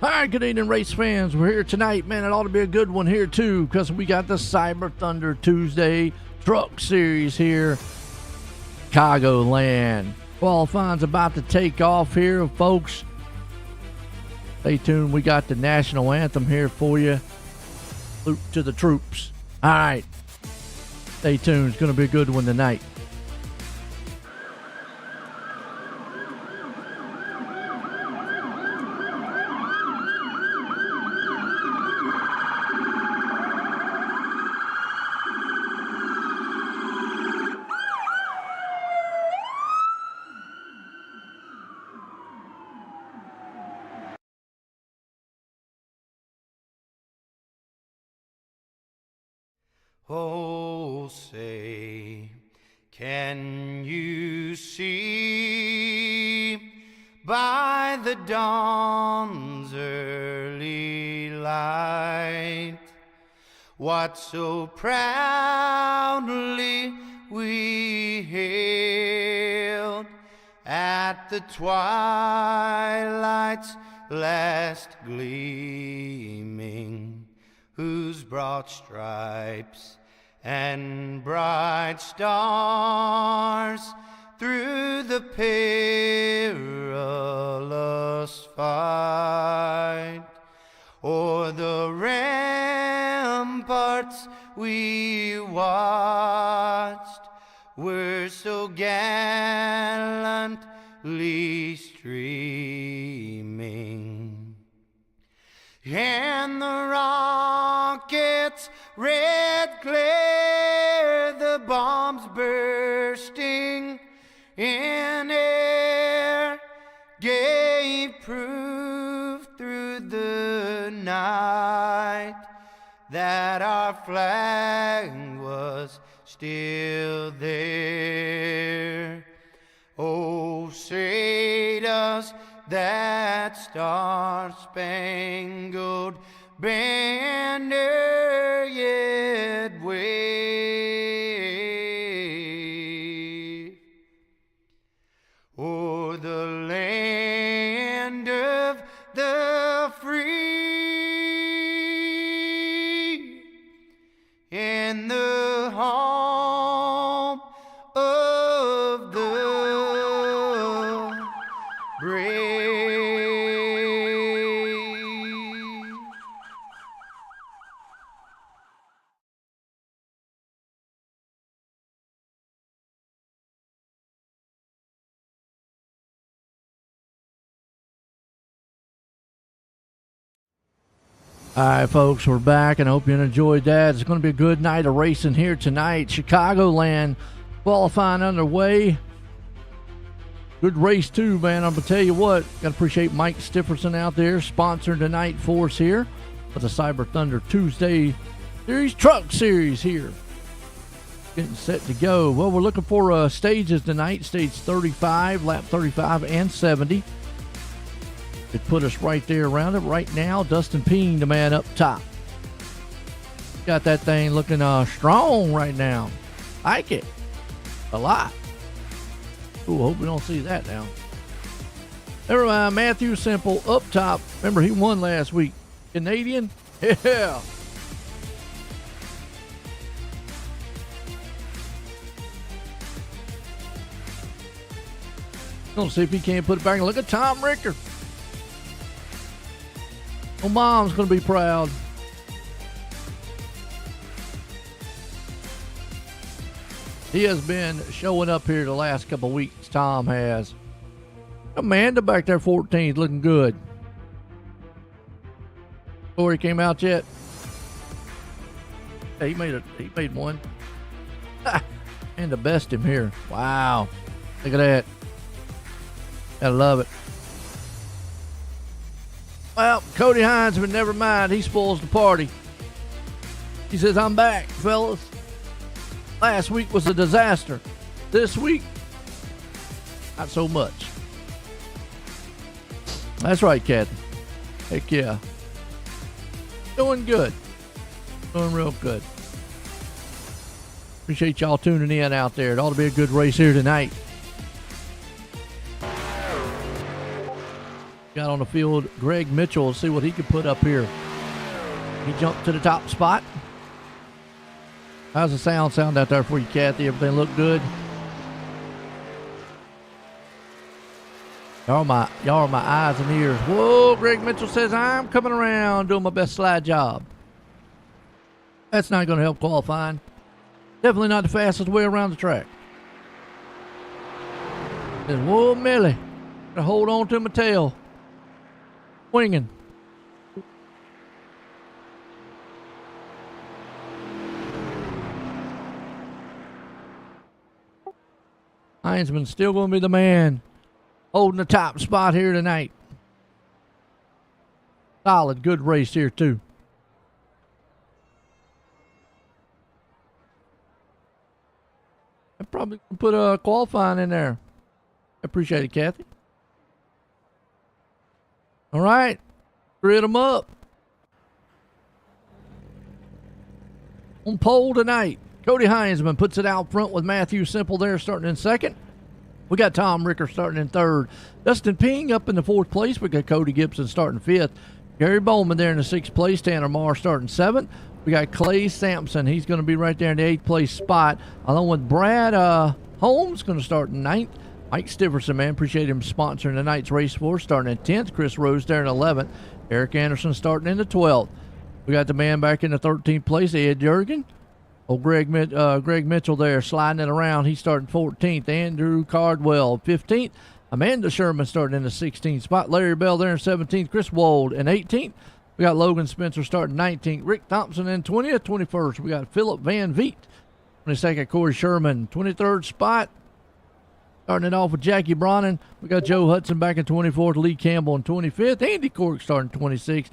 All right, good evening, race fans. We're here tonight, man. It ought to be a good one here, too, because we got the Cyber Thunder Tuesday Truck Series here. Chicagoland. Qualifying's about to take off here, folks. Stay tuned. We got the national anthem here for you. Salute to the troops. All right. Stay tuned. It's going to be a good one tonight. Oh, say, can you see by the dawn's early light what so proudly we hailed at the twilight's last gleaming, whose broad stripes and bright stars through the perilous fight o'er the ramparts we watched were so gallantly streaming, and the rockets' red glare, the bombs bursting in air, gave proof through the night that our flag was still there. Oh, say does that star-spangled banner yet wave o'er the land of the free and the home of the brave? All right, folks, we're back, and I hope you enjoyed that. It's going to be a good night of racing here tonight. Chicagoland qualifying underway. Good race, too, man. I'm going to tell you what, got to appreciate Mike Stifferson out there sponsoring tonight for us here with the Cyber Thunder Tuesday Series Truck Series here. Getting set to go. Well, we're looking for stages tonight, stage 35, lap 35 and 70. It put us right there around it. Right now, Dustin Peen, the man up top. Got that thing looking strong right now. Like it. A lot. Ooh, hope we don't see that now. Never mind, Matthew Simple up top. Remember, he won last week. Canadian? Yeah. Gonna see if he can't put it back. Look at Tom Ricker. Oh, Mom's going to be proud. He has been showing up here the last couple of weeks, Tom has. Amanda back there 14th, looking good. Corey came out yet? Yeah, he made one. And the best him here. Wow. Look at that. I love it. Well, Cody Hines, but never mind. He spoils the party. He says, I'm back, fellas. Last week was a disaster. This week, not so much. That's right, Kathy. Heck yeah. Doing good. Doing real good. Appreciate y'all tuning in out there. It ought to be a good race here tonight. Got on the field Greg Mitchell. Let's see what he could put up here. He jumped to the top spot. How's the sound out there for you, Kathy? Everything look good? Y'all are my eyes and ears. Whoa, Greg Mitchell says, I'm coming around doing my best slide job. That's not going to help qualifying. Definitely not the fastest way around the track. Says, whoa, Millie. Gotta hold on to my tail. Swinging. Heinzman's still going to be the man holding the top spot here tonight. Solid, good race here, too. I probably can put a qualifying in there. Appreciate it, Kathy. All right, grid them up. On pole tonight, Cody Heinzman puts it out front with Matthew Simple there starting in second. We got Tom Ricker starting in third. Dustin Ping up in the fourth place. We got Cody Gibson starting fifth. Gary Bowman there in the sixth place. Tanner Marr starting seventh. We got Clay Sampson. He's going to be right there in the eighth place spot, along with Brad Holmes going to start in ninth. Mike Stiverson, man, appreciate him sponsoring tonight's race for us, starting in 10th. Chris Rose there in 11th. Eric Anderson starting in the 12th. We got the man back in the 13th place, Ed Jurgen. Greg Mitchell there sliding it around. He's starting 14th. Andrew Cardwell, 15th. Amanda Sherman starting in the 16th spot. Larry Bell there in 17th. Chris Wold in 18th. We got Logan Spencer starting 19th. Rick Thompson in 20th. 21st. We got Philip Van Veet. 22nd, Corey Sherman. 23rd spot. Starting it off with Jackie Bronnon. We got Joe Hudson back in 24th. Lee Campbell in 25th. Andy Cork starting 26th.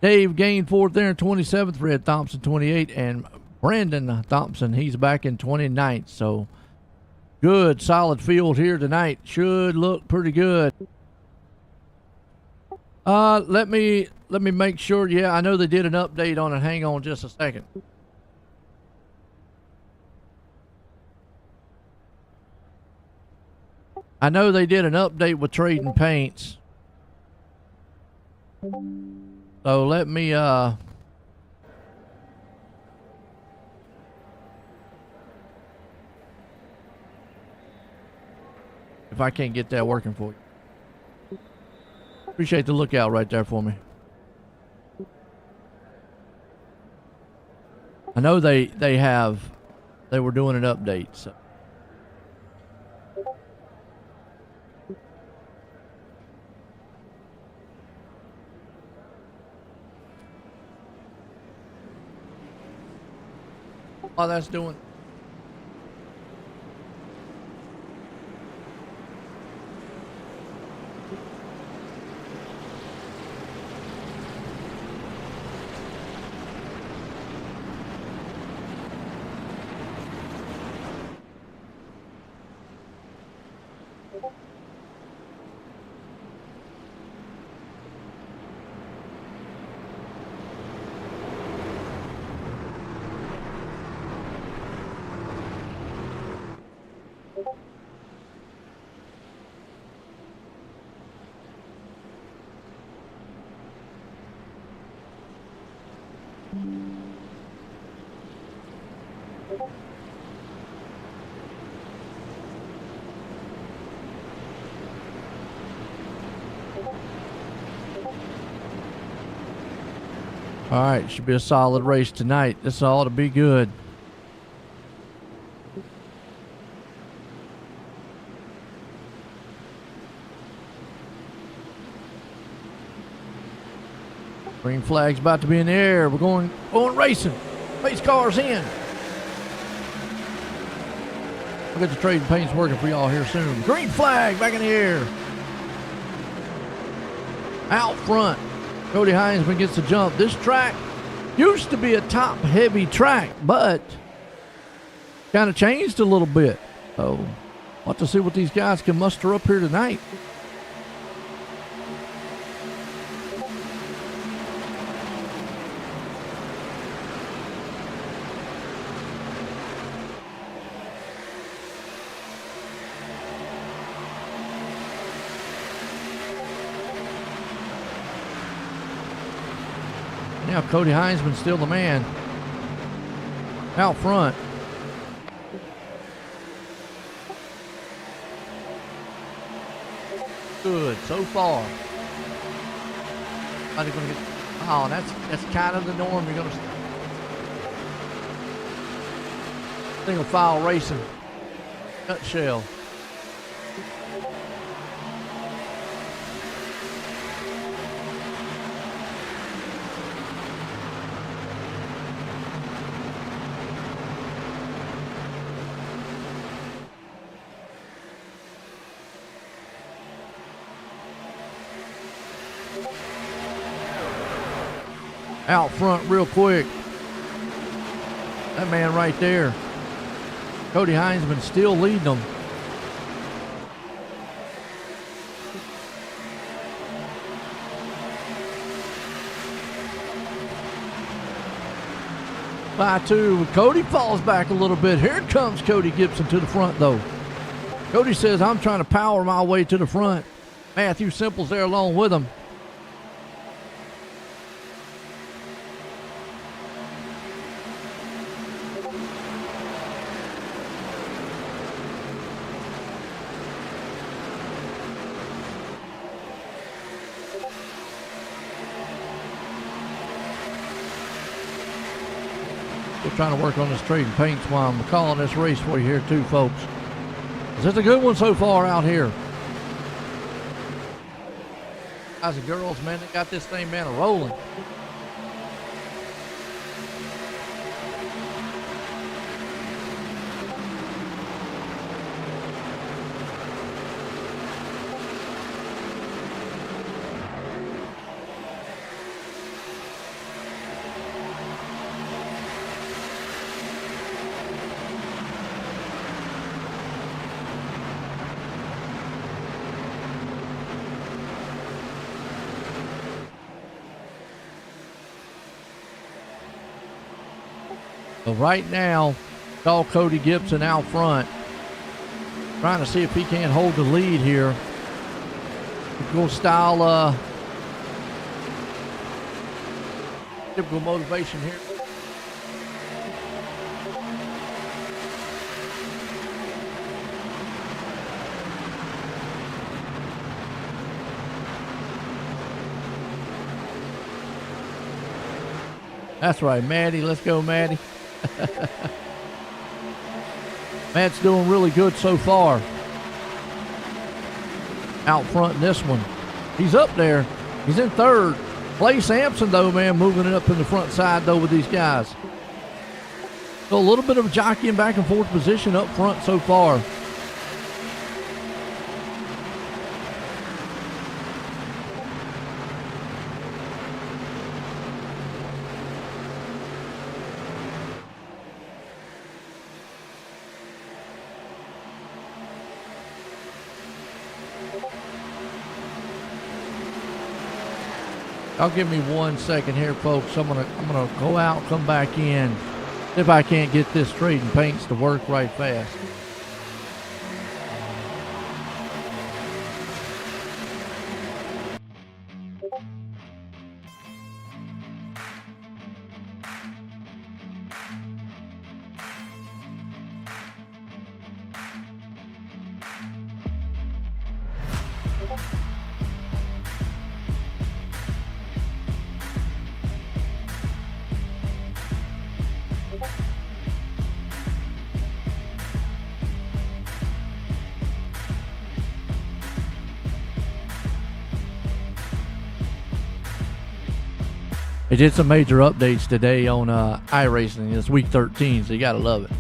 Dave Gain 4th there in 27th. Fred Thompson 28th. And Brandon Thompson, he's back in 29th. So good, solid field here tonight. Should look pretty good. Let me make sure. Yeah, I know they did an update on it. Hang on just a second. I know they did an update with trading paints. So let me if I can't get that working for you. Appreciate the lookout right there for me. I know they were doing an update, so. While that's doing. All right, should be a solid race tonight. This ought to be good. Green flag's about to be in the air. We're going racing. Race cars in. We'll get the trading paints working for y'all here soon. Green flag back in the air. Out front, Cody Heinzman gets the jump. This track used to be a top-heavy track, but kind of changed a little bit. So we'll have to see what these guys can muster up here tonight. Now Cody Heinzman's still the man out front. Good so far. Are they gonna get, oh, that's kind of the norm. You're gonna single file racing nutshell. Out front real quick. That man right there. Cody Heinzman still leading them. By 2. Cody falls back a little bit. Here comes Cody Gibson to the front though. Cody says, I'm trying to power my way to the front. Matthew Simple's there along with him. Still trying to work on this trade and paints while I'm calling this race for you here too, folks. It's a good one so far out here. Guys and girls, man, they got this thing, man, rolling. But right now, it's all Cody Gibson out front. Trying to see if he can't hold the lead here. Typical style, typical motivation here. That's right, Maddie. Let's go, Maddie. Matt's doing really good so far. Out front in this one. He's up there. He's in third. Clay Sampson, though, man, moving it up in the front side, though, with these guys. So a little bit of jockeying back and forth position up front so far. Y'all give me 1 second here, folks. I'm gonna go out, come back in, see if I can't get this trade and paints to work right fast. They did some major updates today on iRacing. It's week 13, so you gotta love it.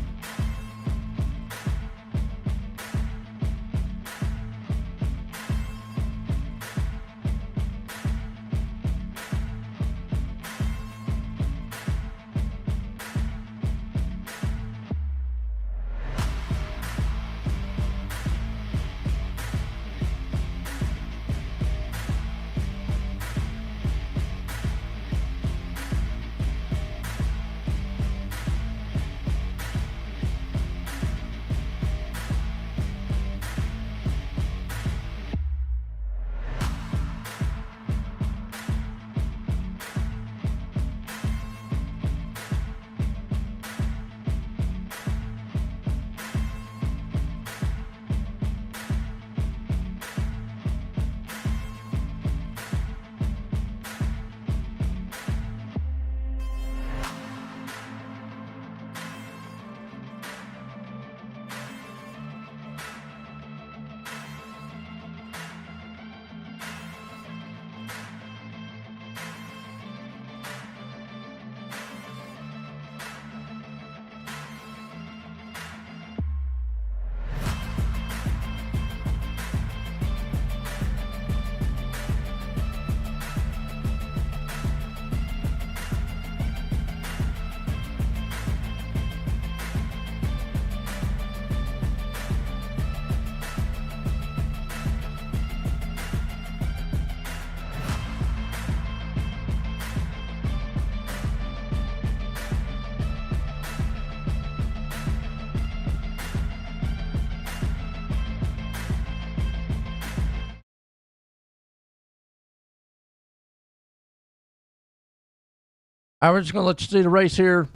All right, we're just going to let you see the race here.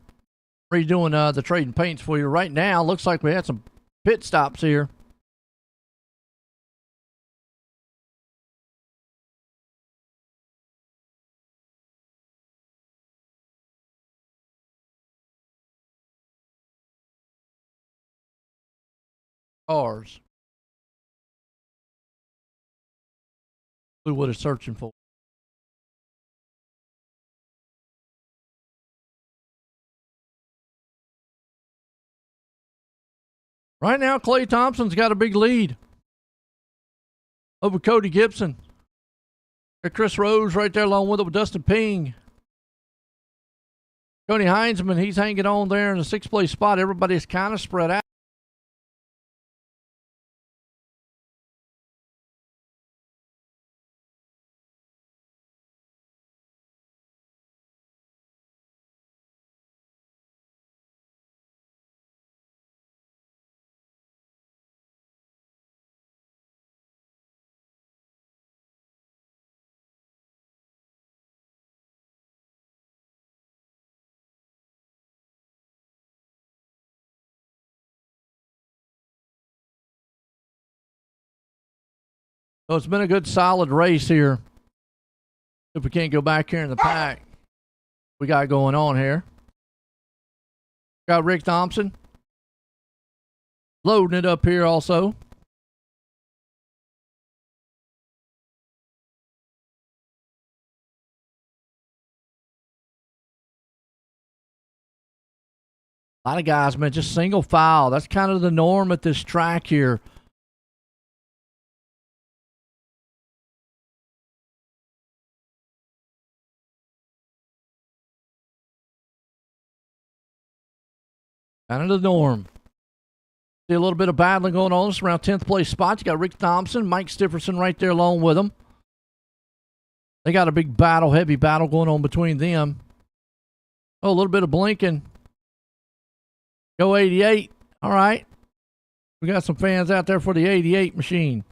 Redoing the trading paints for you right now. Looks like we had some pit stops here. Cars. Who what it's searching for. Right now, Clay Thompson's got a big lead over Cody Gibson. Chris Rose right there along with it with Dustin Ping. Tony Heinzman, he's hanging on there in the 6th place spot. Everybody's kind of spread out. So it's been a good solid race here. If we can't go back here in the pack, we got going on here. Got Rick Thompson loading it up here also. A lot of guys, man, just single file. That's kind of the norm at this track here. Kind of the norm. See a little bit of battling going on. It's around 10th place spots. You got Rick Thompson, Mike Stifferson right there along with them. They got a big battle, heavy battle going on between them. Oh, a little bit of blinking. Go 88. All right. We got some fans out there for the 88 machine.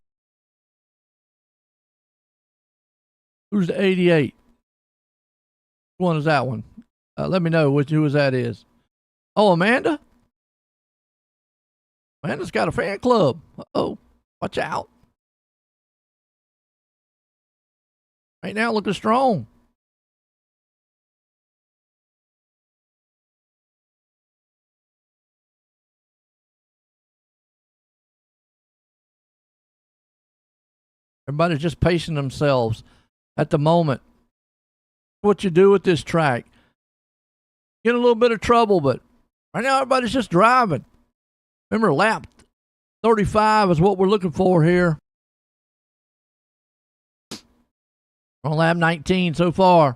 Who's the 88? Which one is that one? Let me know who that is. Oh, Amanda? Amanda's got a fan club. Uh-oh. Watch out. Right now, looking strong. Everybody's just pacing themselves at the moment. What you do with this track. Get a little bit of trouble, but right now everybody's just driving. Remember, lap 35 is what we're looking for here. On lap 19 so far.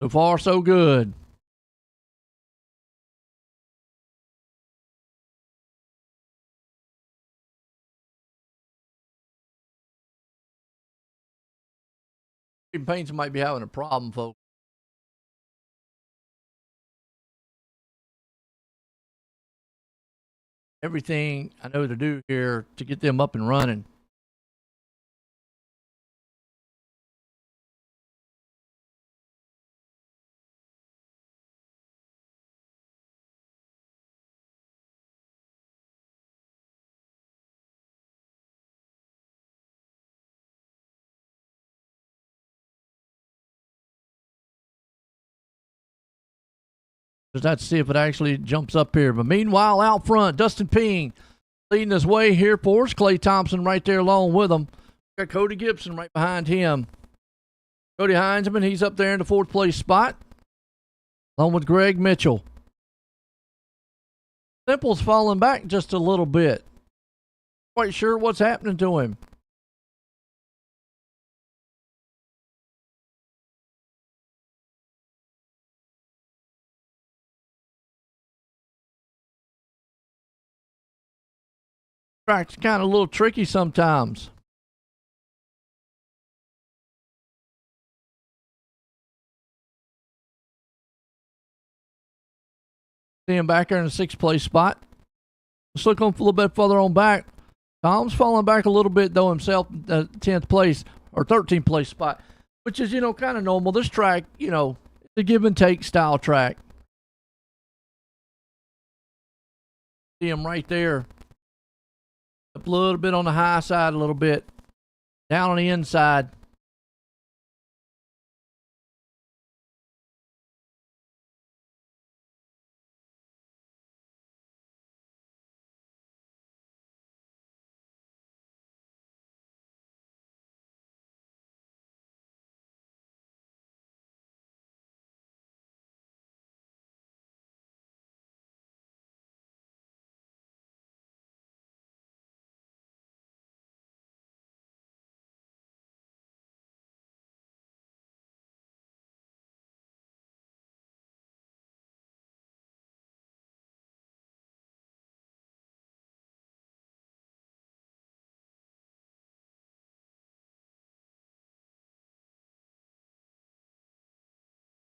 So far, so good. Paints might be having a problem, folks. Everything I know to do here to get them up and running. Just have to see if it actually jumps up here. But meanwhile, out front, Dustin Ping leading his way here for us. Clay Thompson right there along with him. Got Cody Gibson right behind him. Cody Heinzman, he's up there in the 4th place spot. Along with Greg Mitchell. Simple's falling back just a little bit. Quite sure what's happening to him. Track's kind of a little tricky sometimes. See him back there in the 6th place spot. Let's look on a little bit further on back. Tom's falling back a little bit, though, himself, 10th place or 13th place spot, which is, kind of normal. This track, it's a give and take style track. See him right there. Up a little bit on the high side, a little bit. Down on the inside.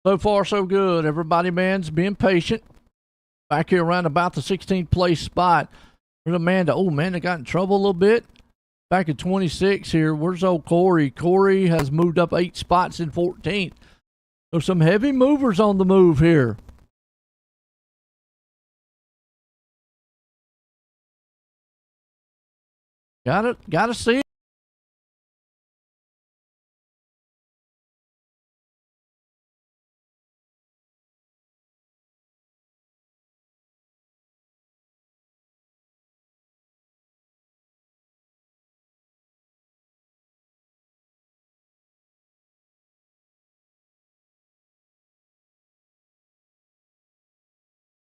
So far, so good. Everybody, man's being patient. Back here around about the 16th place spot. There's Amanda. Oh, man, they got in trouble a little bit. Back at 26 here. Where's old Corey? Corey has moved up 8 spots in 14th. So some heavy movers on the move here. Gotta see it.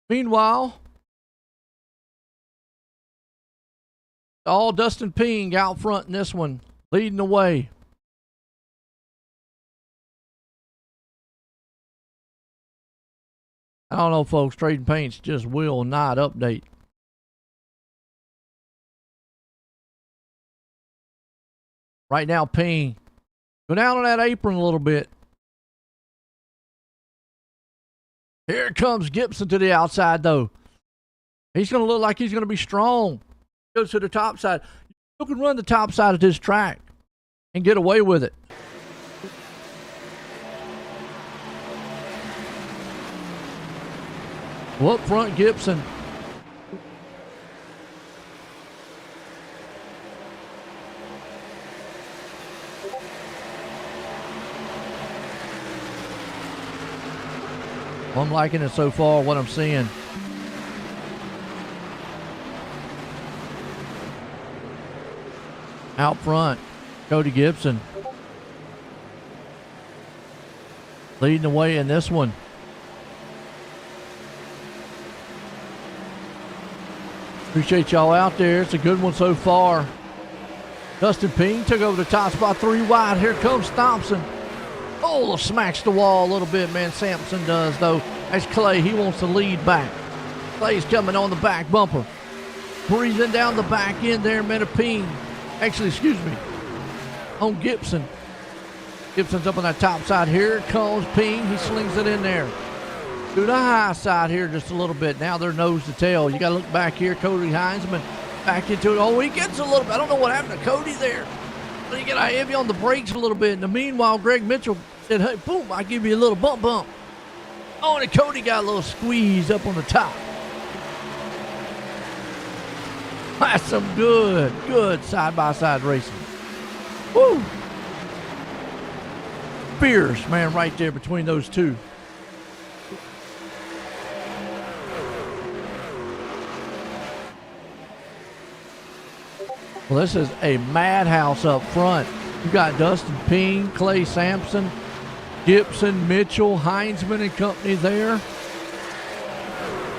Meanwhile, all Dustin Ping out front in this one, leading the way. I don't know, folks. Trading Paints just will not update. Right now, Ping. Go down on that apron a little bit. Here comes Gibson to the outside, though. He's going to look like he's going to be strong. Goes to the top side. You can run the top side of this track and get away with it. Well, up front, Gibson. I'm liking it so far, what I'm seeing. Out front, Cody Gibson. Leading the way in this one. Appreciate y'all out there. It's a good one so far. Dustin Ping took over the top spot, 3 wide. Here comes Thompson. Oh, smacks the wall a little bit, man. Sampson does, though. That's Clay. He wants to lead back. Clay's coming on the back bumper. Breathing down the back end there, man, of Ping. Actually, excuse me, on Gibson. Gibson's up on that top side. Here comes Ping. He slings it in there. To the high side here just a little bit. Now they're nose to tail. You got to look back here. Cody Heinzman back into it. Oh, he gets a little bit. I don't know what happened to Cody there. So you got to heavy on the brakes a little bit. In the meanwhile, Greg Mitchell said, hey, boom, I give you a little bump. Oh, and Cody got a little squeeze up on the top. That's some good side-by-side racing. Woo! Fierce, man, right there between those two. Well, this is a madhouse up front. You got Dustin Ping, Clay Sampson, Gibson, Mitchell, Heinzman and company there.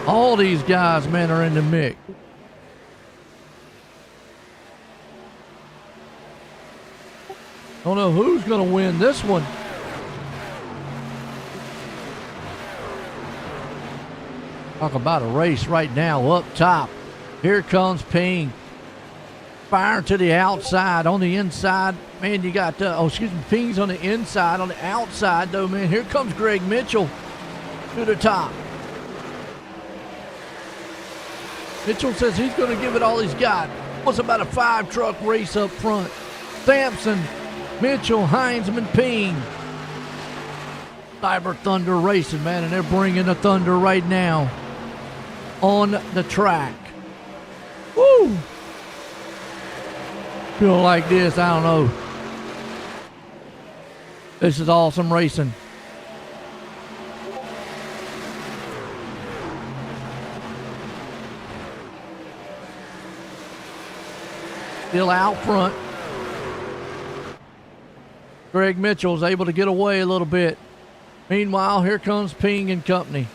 All these guys, man, are in the mix. Don't know who's going to win this one. Talk about a race right now up top. Here comes Ping. Fire to the outside. On the inside, man, you got, Ping's on the inside. On the outside, though, man, here comes Greg Mitchell to the top. Mitchell says he's going to give it all he's got. Was about a 5-truck race up front. Sampson, Mitchell, Heinzman, Ping. Cyber Thunder racing, man, and they're bringing the Thunder right now on the track. Woo! Feel like this, I don't know. This is awesome racing. Still out front. Greg Mitchell's able to get away a little bit. Meanwhile, here comes Ping and company.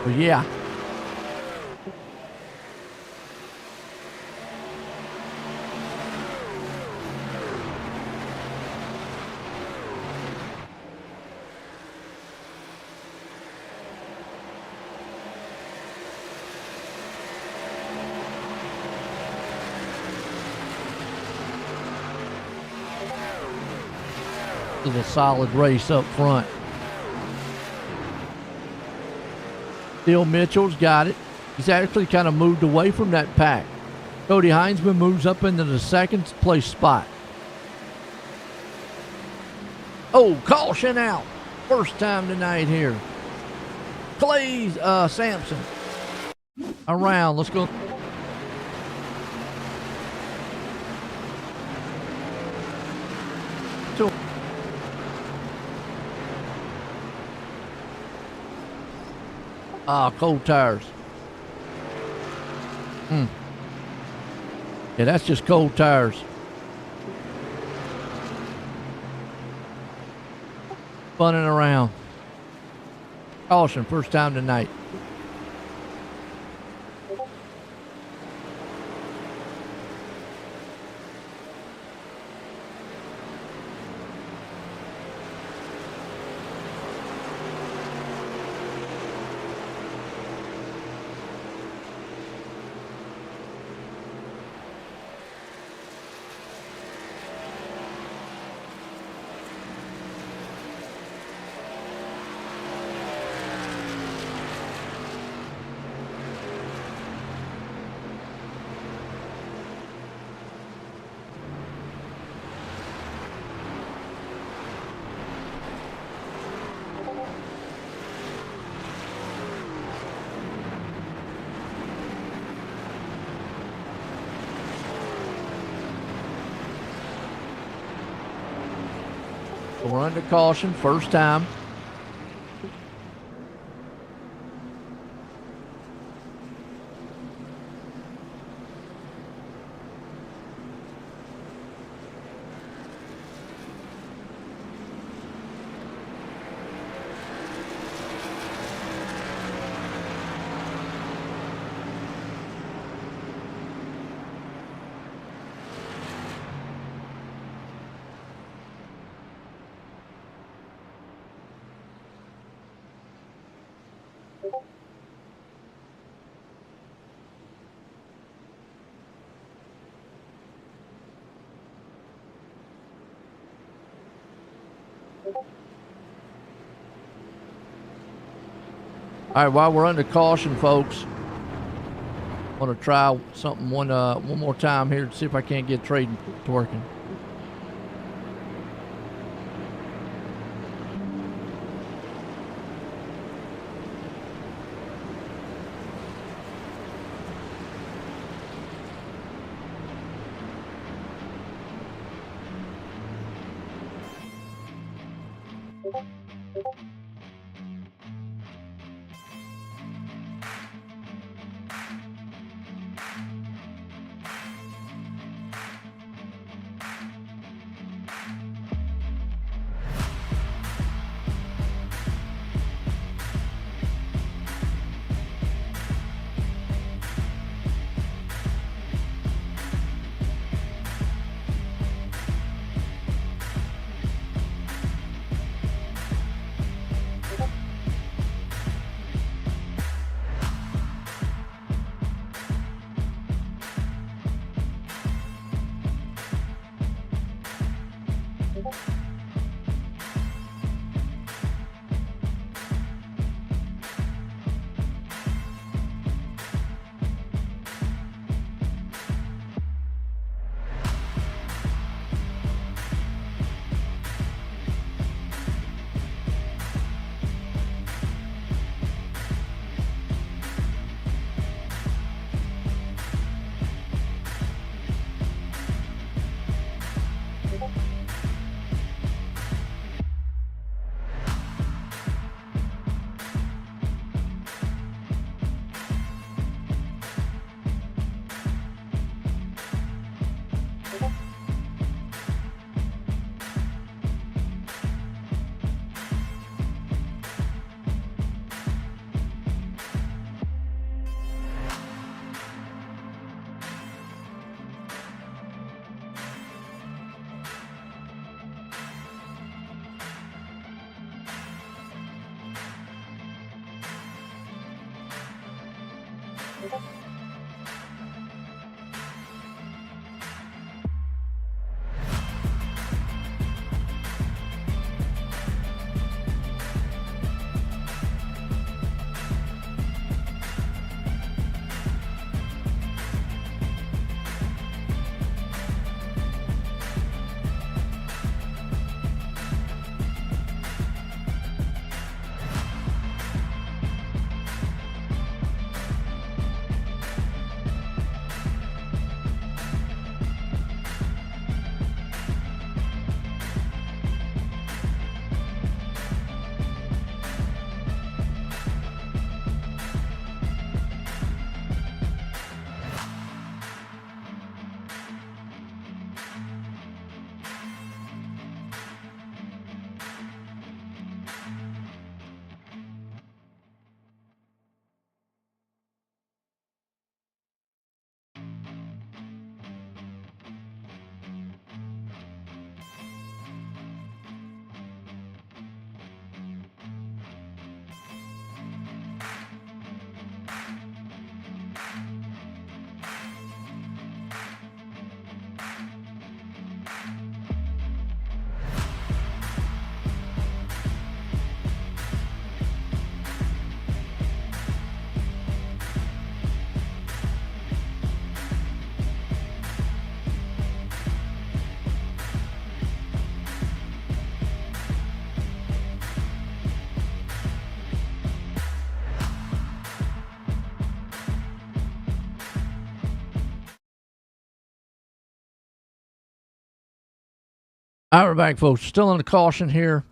But yeah. This is a solid race up front. Still Mitchell's got it. He's actually kind of moved away from that pack. Cody Heinzman moves up into the second place spot. Oh, caution out. First time tonight here. Clay Sampson. Around. Let's go. Cold tires. Yeah, that's just cold tires. Funning around. Caution, first time tonight. We're under caution, first time. All right, while we're under caution, folks, I want to try something one more time here to see if I can't get trading to working. All right, we're back, folks. Still on the caution here.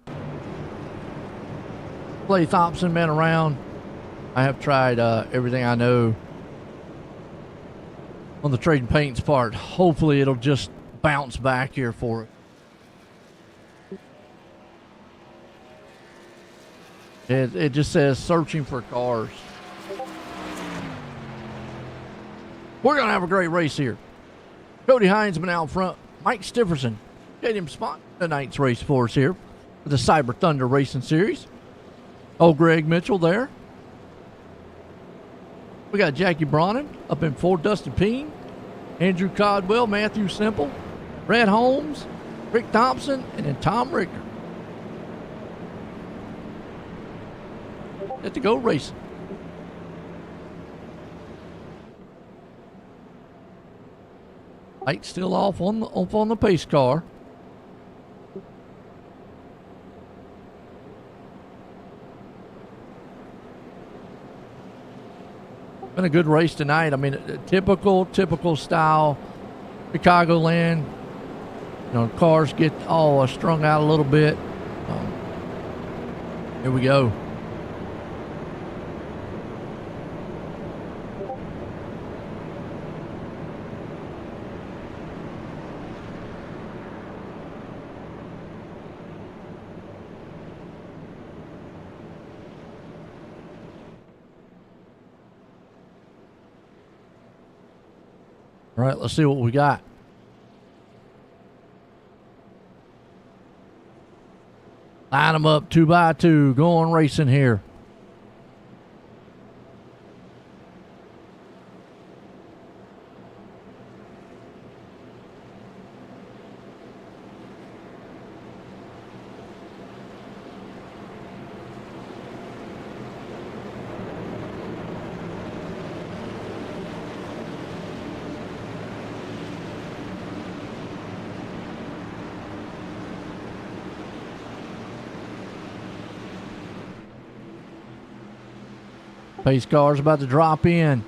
Clay Thompson been around. I have tried everything I know on the trading paints part. Hopefully it'll just bounce back here for it. It just says searching for cars. We're going to have a great race here. Cody Heinzman out front. Mike Stifferson get him spot tonight's race for us here with the Cyber Thunder Racing Series. Old Greg Mitchell there. We got Jackie Bronin up in four, Dustin Peen, Andrew Codwell, Matthew Simple, Brad Holmes, Rick Thompson, and then Tom Ricker. Get to go racing. Light still off on the pace car. Been a good race tonight. I mean, a typical style Chicagoland. You know, cars get all strung out a little bit. Here we go. All right, let's see what we got. Line them up 2 by 2, going racing here. Pace car's about to drop in.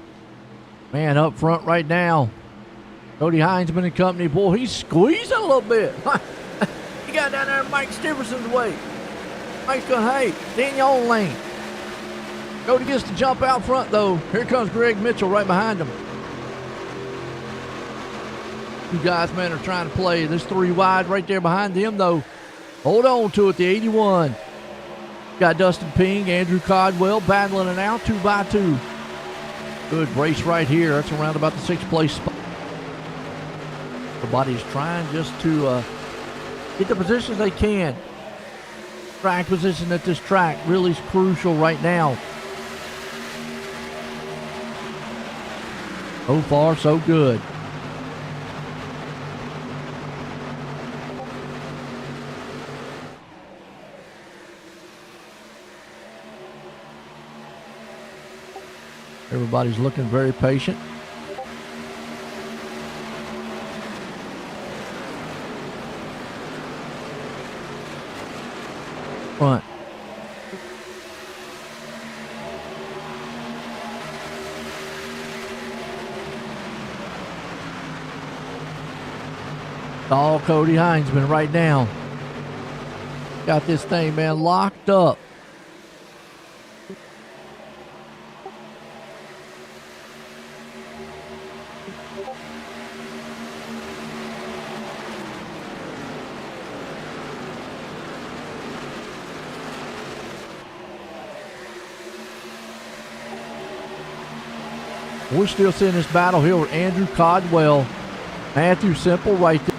Man, up front right now. Cody Heinzman and company. Boy, he's squeezing a little bit. He got down there Mike Stiverson's way. Mike's going, hey, stay in your own lane. Cody gets to jump out front, though. Here comes Greg Mitchell right behind him. Two guys, man, are trying to play. This 3 wide right there behind them, though. Hold on to it, the 81. Got Dustin Ping, Andrew Codwell battling it out 2 by 2. Good race right here. That's around about the 6th place spot. Everybody's trying just to get the positions they can. Track position at this track really is crucial right now. So far, so good. Everybody's looking very patient. Front. All Cody Heinzman right now. Got this thing, man, locked up. We're still seeing this battle here with Andrew Codwell, Matthew Simple right there.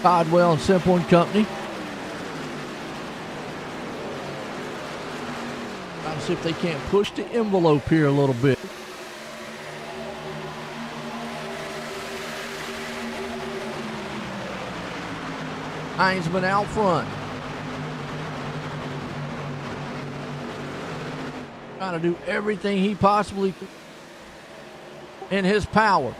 Codwell and Simple and company. Trying to see if they can't push the envelope here a little bit. Heinzman out front. Trying to do everything he possibly can in his power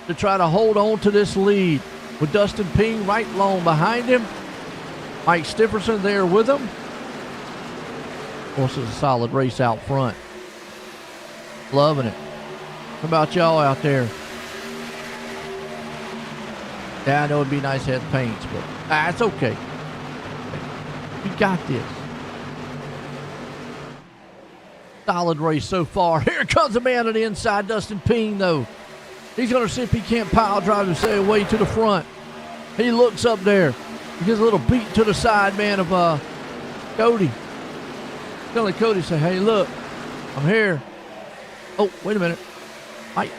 to try to hold on to this lead. with Dustin Ping right along behind him. Mike Stifferson there with him. Of course, it's a solid race out front. Loving it. How about y'all out there? Yeah, I know it'd be nice to have paints, but it's okay. We got this. Solid race so far. Here comes the man on the inside, Dustin Ping, though. He's going to see if he can't pile drive his way to the front. He looks up there. He gets a little beat to the side, man, of Cody. Telling Cody, say, hey, look, I'm here. Oh, wait a minute. Mike.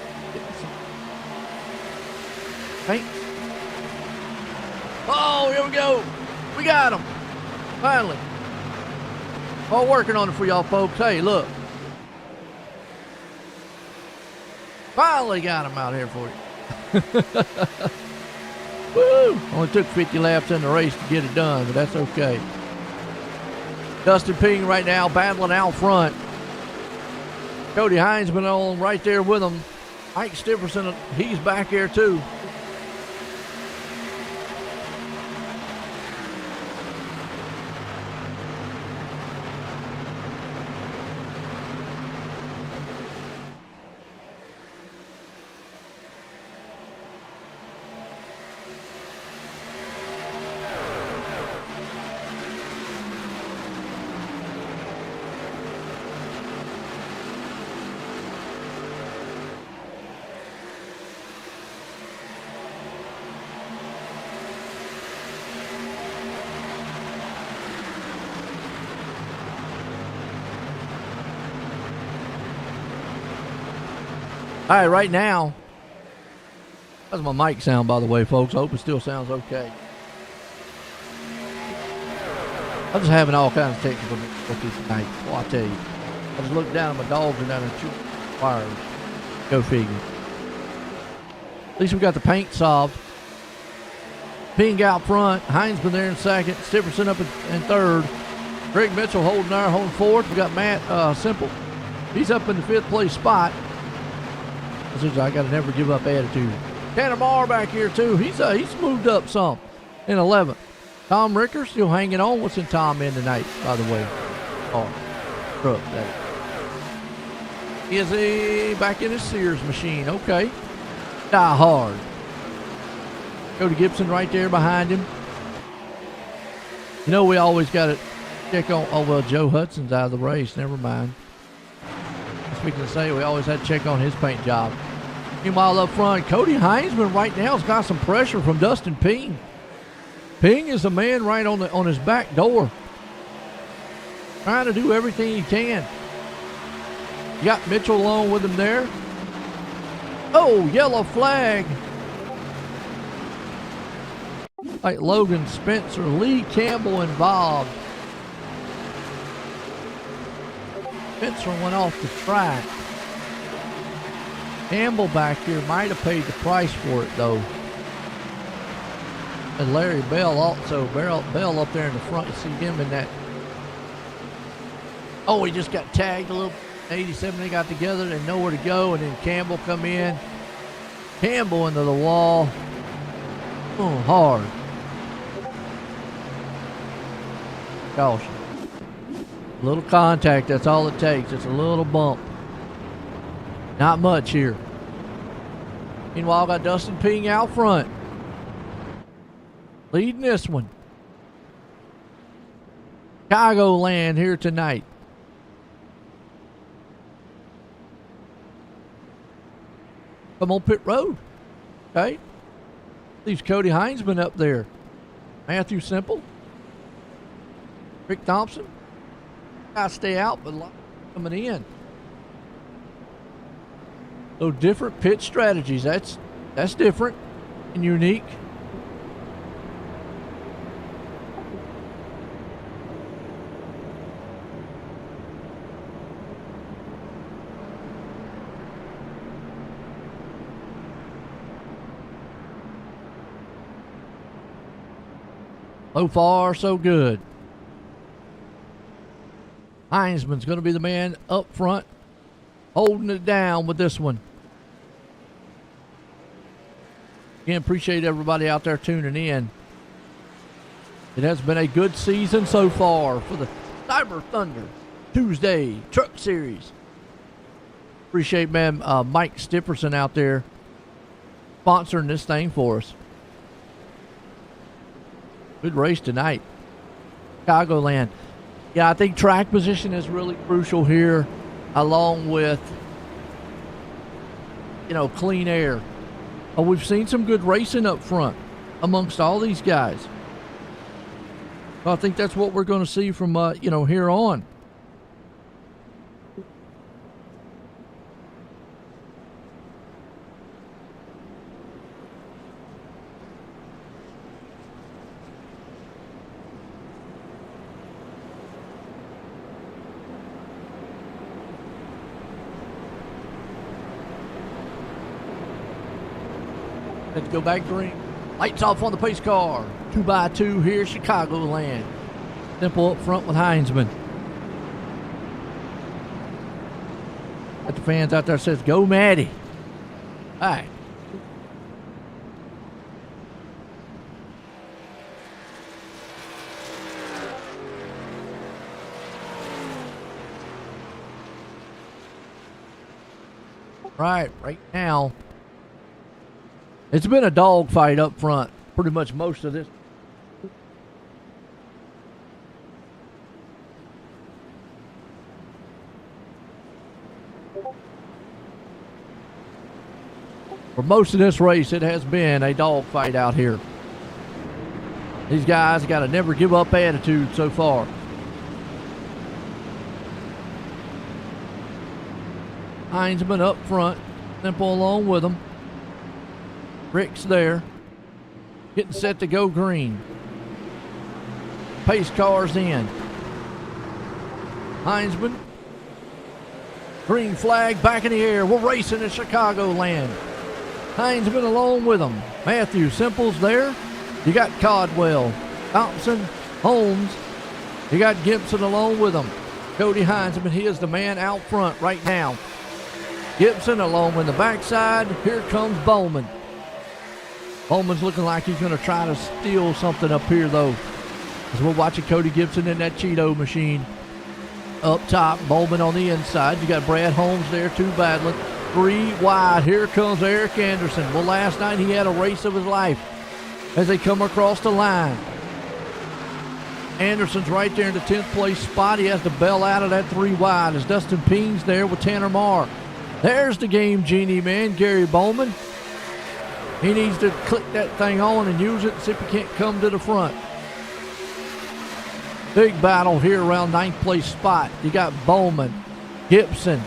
Thanks. Oh, here we go. We got him. Finally. All working on it for y'all folks. Hey, look. Finally got him out here for you. Woo! Only took 50 laps in the race to get it done, but that's okay. Dustin Ping right now battling out front. Cody Heinzman on right there with him. Mike Stifferson, he's back here too. All right, right now, that's my mic sound, by the way, folks. I hope it still sounds okay. I'm just having all kinds of technical difficulties tonight. Well, I tell you, I just looked down at my dogs and down there chewing wires. Go figure. At least we got the paint solved. Ping out front. Heinzman there in second. Stifferson up in third. Greg Mitchell holding there, holding fourth. We got Matt Simple. He's up in the fifth place spot. I got a never give up attitude. Tanner Marr back here too. He's moved up some in 11th. Tom Ricker still hanging on. What's in Tom in tonight, by the way? Oh, truck. Is he back in his Sears machine? Okay. Die hard. Cody Gibson right there behind him. You know we always got to check on. Oh well, Joe Hudson's out of the race. Never mind. Speaking to say, we always had to check on his paint job. Meanwhile, up front, Cody Heinzman right now has got some pressure from Dustin Ping. Ping is the man right on his back door, trying to do everything he can. You got Mitchell along with him there. Oh, yellow flag. Like Logan Spencer, Lee Campbell involved. Spencer went off the track. Campbell back here might have paid the price for it, though. And Larry Bell also. Bell up there in the front. You see him in that. Oh, he just got tagged a little. 87, they got together. They know where to go. And then Campbell come in. Campbell into the wall. Oh, hard. Caution. A little contact, that's all it takes. It's a little bump. Not much here. Meanwhile, got Dustin Ping out front. Leading this one. Chicagoland here tonight. Come on pit road. Okay. Leaves Cody Heinzman up there. Matthew Simple. Rick Thompson. I stay out, but a lot coming in. So different pit strategies. That's different and unique. So far, so good. Heinzman's going to be the man up front, holding it down with this one. Again, appreciate everybody out there tuning in. It has been a good season so far for the Cyber Thunder Tuesday Truck Series. Appreciate, man, Mike Stipperson out there sponsoring this thing for us. Good race tonight. Chicagoland. Yeah, I think track position is really crucial here, along with, clean air. We've seen some good racing up front amongst all these guys. I think that's what we're going to see from, here on. Let's go back green. Lights off on the pace car. 2x2 here, Chicagoland. Simple up front with Heinzman. Got the fans out there says, go Maddie. All right. Right now, it's been a dogfight up front pretty much most of this. For most of this race, it has been a dogfight out here. These guys got a never give up attitude so far. Heinzman up front, Simple along with them. Rick's there, getting set to go green. Pace car's in. Heinzman, green flag back in the air. We're racing in Chicagoland. Heinzman along with them. Matthew Simple's there. You got Codwell, Thompson, Holmes. You got Gibson along with them. Cody Heinzman, he is the man out front right now. Gibson along with the backside. Here comes Bowman. Bowman's looking like he's going to try to steal something up here, though. As we're watching Cody Gibson in that Cheeto machine. Up top, Bowman on the inside. You got Brad Holmes there, too, battling. 3 wide. Here comes Eric Anderson. Well, last night he had a race of his life as they come across the line. Anderson's right there in the 10th place spot. He has to bail out of that 3 wide as Dustin Peen's there with Tanner Marr. There's the game genie, man, Gary Bowman. He needs to click that thing on and use it and see if he can't come to the front. Big battle here around 9th place spot. You got Bowman, Gibson,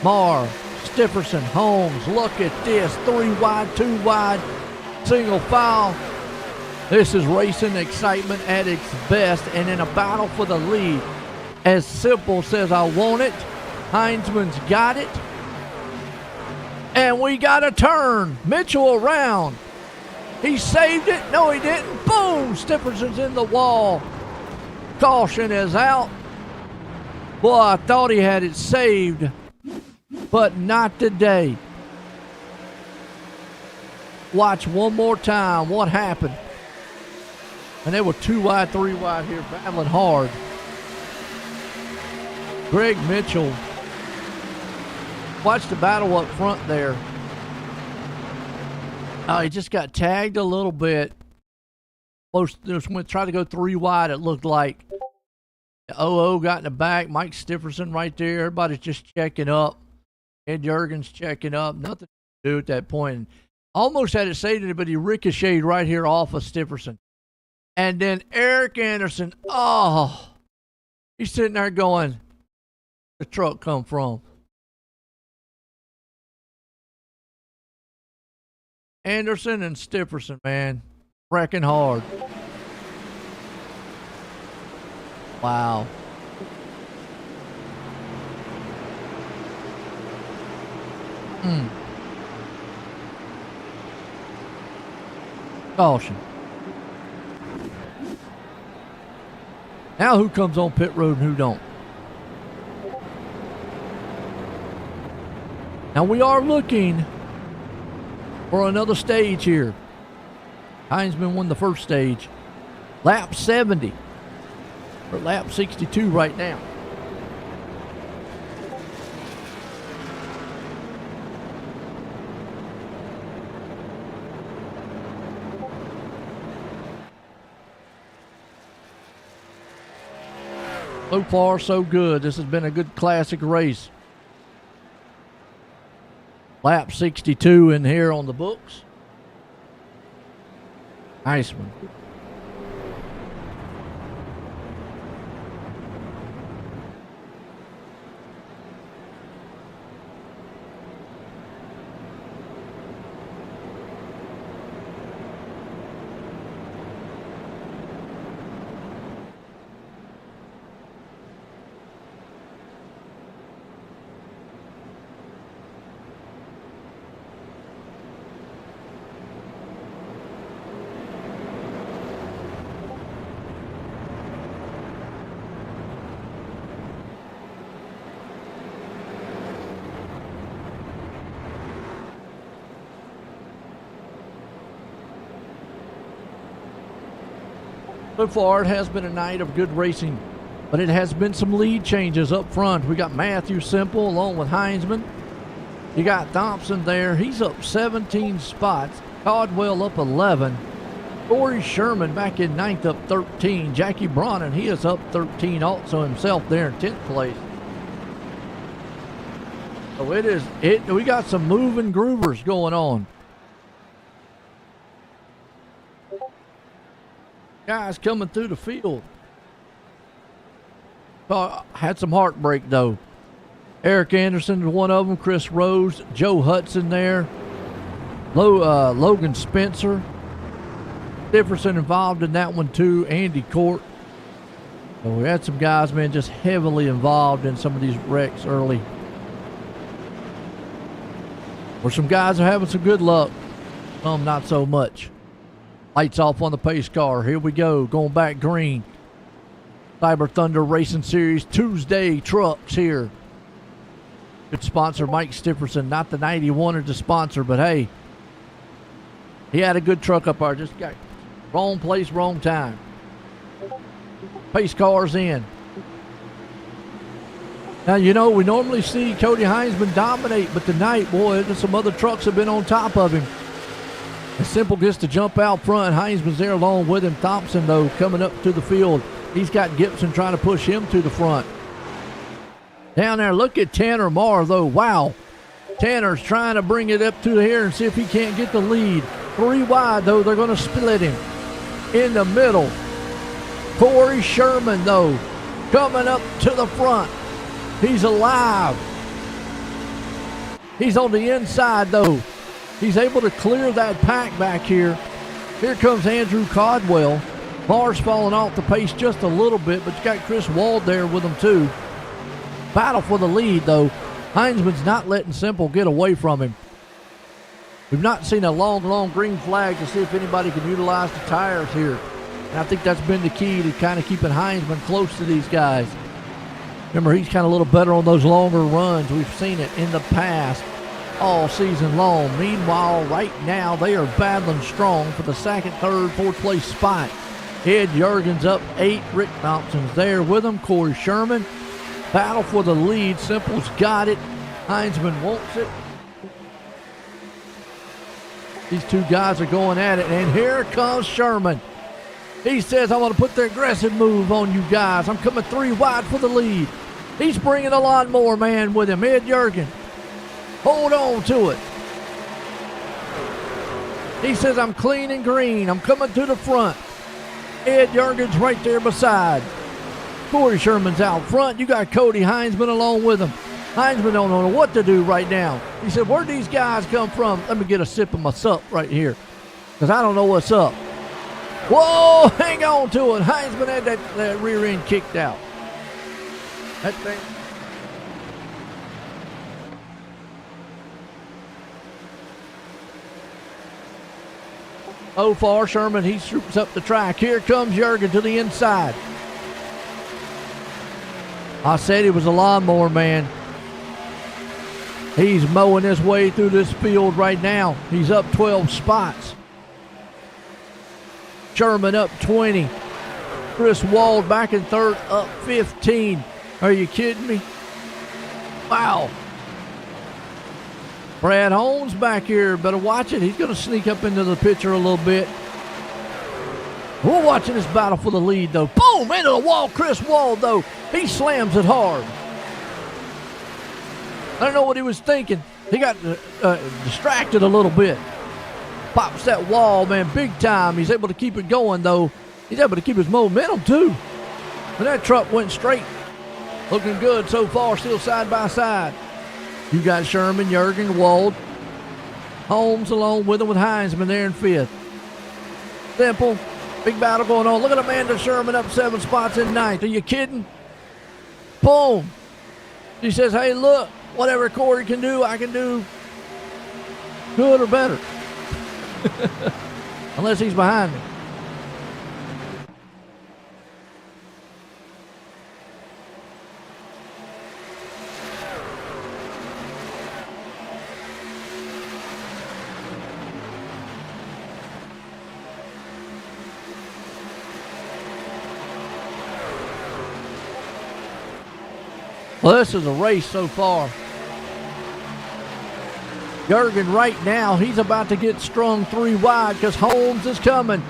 Marr, Stipperson, Holmes. Look at this. 3 wide, 2 wide, single file. This is racing excitement at its best and in a battle for the lead. As Simple says, I want it. Heinzman's got it. And we got a turn. Mitchell around. He saved it. No, he didn't. Boom! Stipperson's in the wall. Caution is out. Boy, I thought he had it saved, but not today. Watch one more time what happened. And they were 2 wide, 3 wide here, battling hard. Greg Mitchell. Watch the battle up front there. He just got tagged a little bit. Just went try to go 3 wide, it looked like. OO got in the back. Mike Stipperson right there. Everybody's just checking up. Ed Jurgens checking up. Nothing to do at that point. Almost had it saved, but he ricocheted right here off of Stipperson. And then Eric Anderson. Oh, he's sitting there going, where'd the truck come from? Anderson and Stipperson, man, wrecking hard. Wow. Caution. Now who comes on pit road and who don't? Now we are looking for another stage here. Heinzman won the first stage. Lap 70. Or lap 62 right now. So far, so good. This has been a good classic race. Lap 62 in here on the books. Nice one. So far, it has been a night of good racing, but it has been some lead changes up front. We got Matthew Simple along with Heinzman. You got Thompson there. He's up 17 spots. Caldwell up 11. Corey Sherman back in 9th up 13. Jackie Bronin, he is up 13 also himself there in 10th place. So we got some moving groovers going on. Guys coming through the field. Had some heartbreak though. Eric Anderson is one of them. Chris Rose, Joe Hudson there. Logan Spencer. Differson involved in that one too. Andy Court. So we had some guys, man, just heavily involved in some of these wrecks early. Where some guys are having some good luck. Some not so much. Lights off on the pace car. Here we go. Going back green. Cyber Thunder Racing Series Tuesday trucks here. Good sponsor, Mike Stifferson. Not the 91 or the sponsor, but hey, he had a good truck up there. Just got wrong place, wrong time. Pace cars in. Now, you know, we normally see Cody Heinzman dominate, but tonight, boy, some other trucks have been on top of him. And Simple gets to jump out front. Heinzman's there along with him. Thompson, though, coming up to the field. He's got Gibson trying to push him to the front. Down there, look at Tanner Marr, though. Wow. Tanner's trying to bring it up to here and see if he can't get the lead. 3 wide, though. They're going to split him. In the middle. Corey Sherman, though, coming up to the front. He's alive. He's on the inside, though. He's able to clear that pack back here. Here comes Andrew Caldwell. Marr's falling off the pace just a little bit, but you got Chris Wald there with him too. Battle for the lead, though. Heinzman's not letting Simple get away from him. We've not seen a long green flag to see if anybody can utilize the tires here. And I think that's been the key to kind of keeping Heinzman close to these guys. Remember, he's kind of a little better on those longer runs. We've seen it in the past all season long. Meanwhile, right now, they are battling strong for the second, third, fourth place spot. Ed Jurgens up 8. Rick Thompson's there with him. Corey Sherman. Battle for the lead. Simple's got it. Heinzman wants it. These two guys are going at it, and here comes Sherman. He says, I want to put the aggressive move on you guys. I'm coming 3 wide for the lead. He's bringing a lot more, man, with him. Ed Jurgens. Hold on to it. He says, I'm clean and green. I'm coming to the front. Ed Jurgens right there beside. Corey Sherman's out front. You got Cody Heinzman along with him. Heinzman don't know what to do right now. He said, where'd these guys come from? Let me get a sip of my sup right here, because I don't know what's up. Whoa, hang on to it. Heinzman had that rear end kicked out. That thing. So far, Sherman, he swoops up the track. Here comes Jurgen to the inside. I said he was a lawnmower, man. He's mowing his way through this field right now. He's up 12 spots. Sherman up 20. Chris Wald back in third, up 15. Are you kidding me? Wow. Brad Holmes back here. Better watch it. He's going to sneak up into the picture a little bit. We're watching this battle for the lead, though. Boom! Into the wall. Chris Wald, though. He slams it hard. I don't know what he was thinking. He got distracted a little bit. Pops that wall, man, big time. He's able to keep it going, though. He's able to keep his momentum, too. And that truck went straight. Looking good so far, still side by side. You got Sherman, Jurgen, Wald, Holmes along with him with Heinzman there in fifth. Simple. Big battle going on. Look at Amanda Sherman up 7 spots in ninth. Are you kidding? Boom. She says, hey, look, whatever Corey can do, I can do good or better. Unless he's behind me. Well, this is a race so far. Jurgen right now, he's about to get strung 3 wide because Holmes is coming.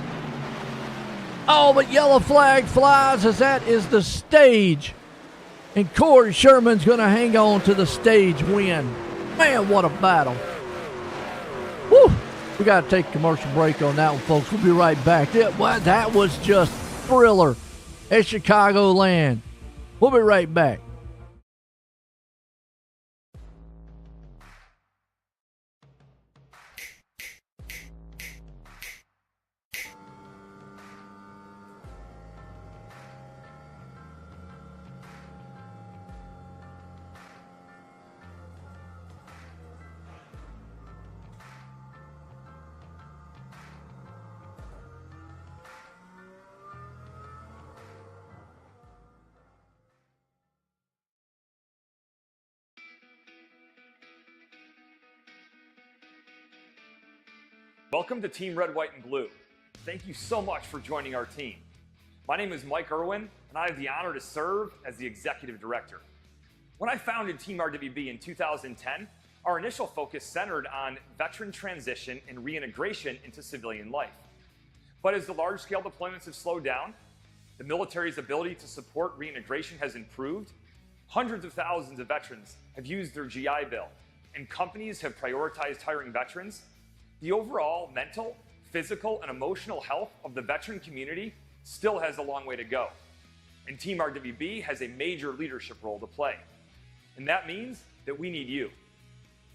Oh, but yellow flag flies as that is the stage. And Corey Sherman's going to hang on to the stage win. Man, what a battle. Woo! We got to take a commercial break on that one, folks. We'll be right back. That was just thriller at Chicagoland. We'll be right back. Welcome to Team Red, White, and Blue. Thank you so much for joining our team. My name is Mike Irwin, and I have the honor to serve as the Executive Director. When I founded Team RWB in 2010, our initial focus centered on veteran transition and reintegration into civilian life. But as the large-scale deployments have slowed down, the military's ability to support reintegration has improved, hundreds of thousands of veterans have used their GI Bill, and companies have prioritized hiring veterans, the overall mental, physical, and emotional health of the veteran community still has a long way to go. And Team RWB has a major leadership role to play. And that means that we need you.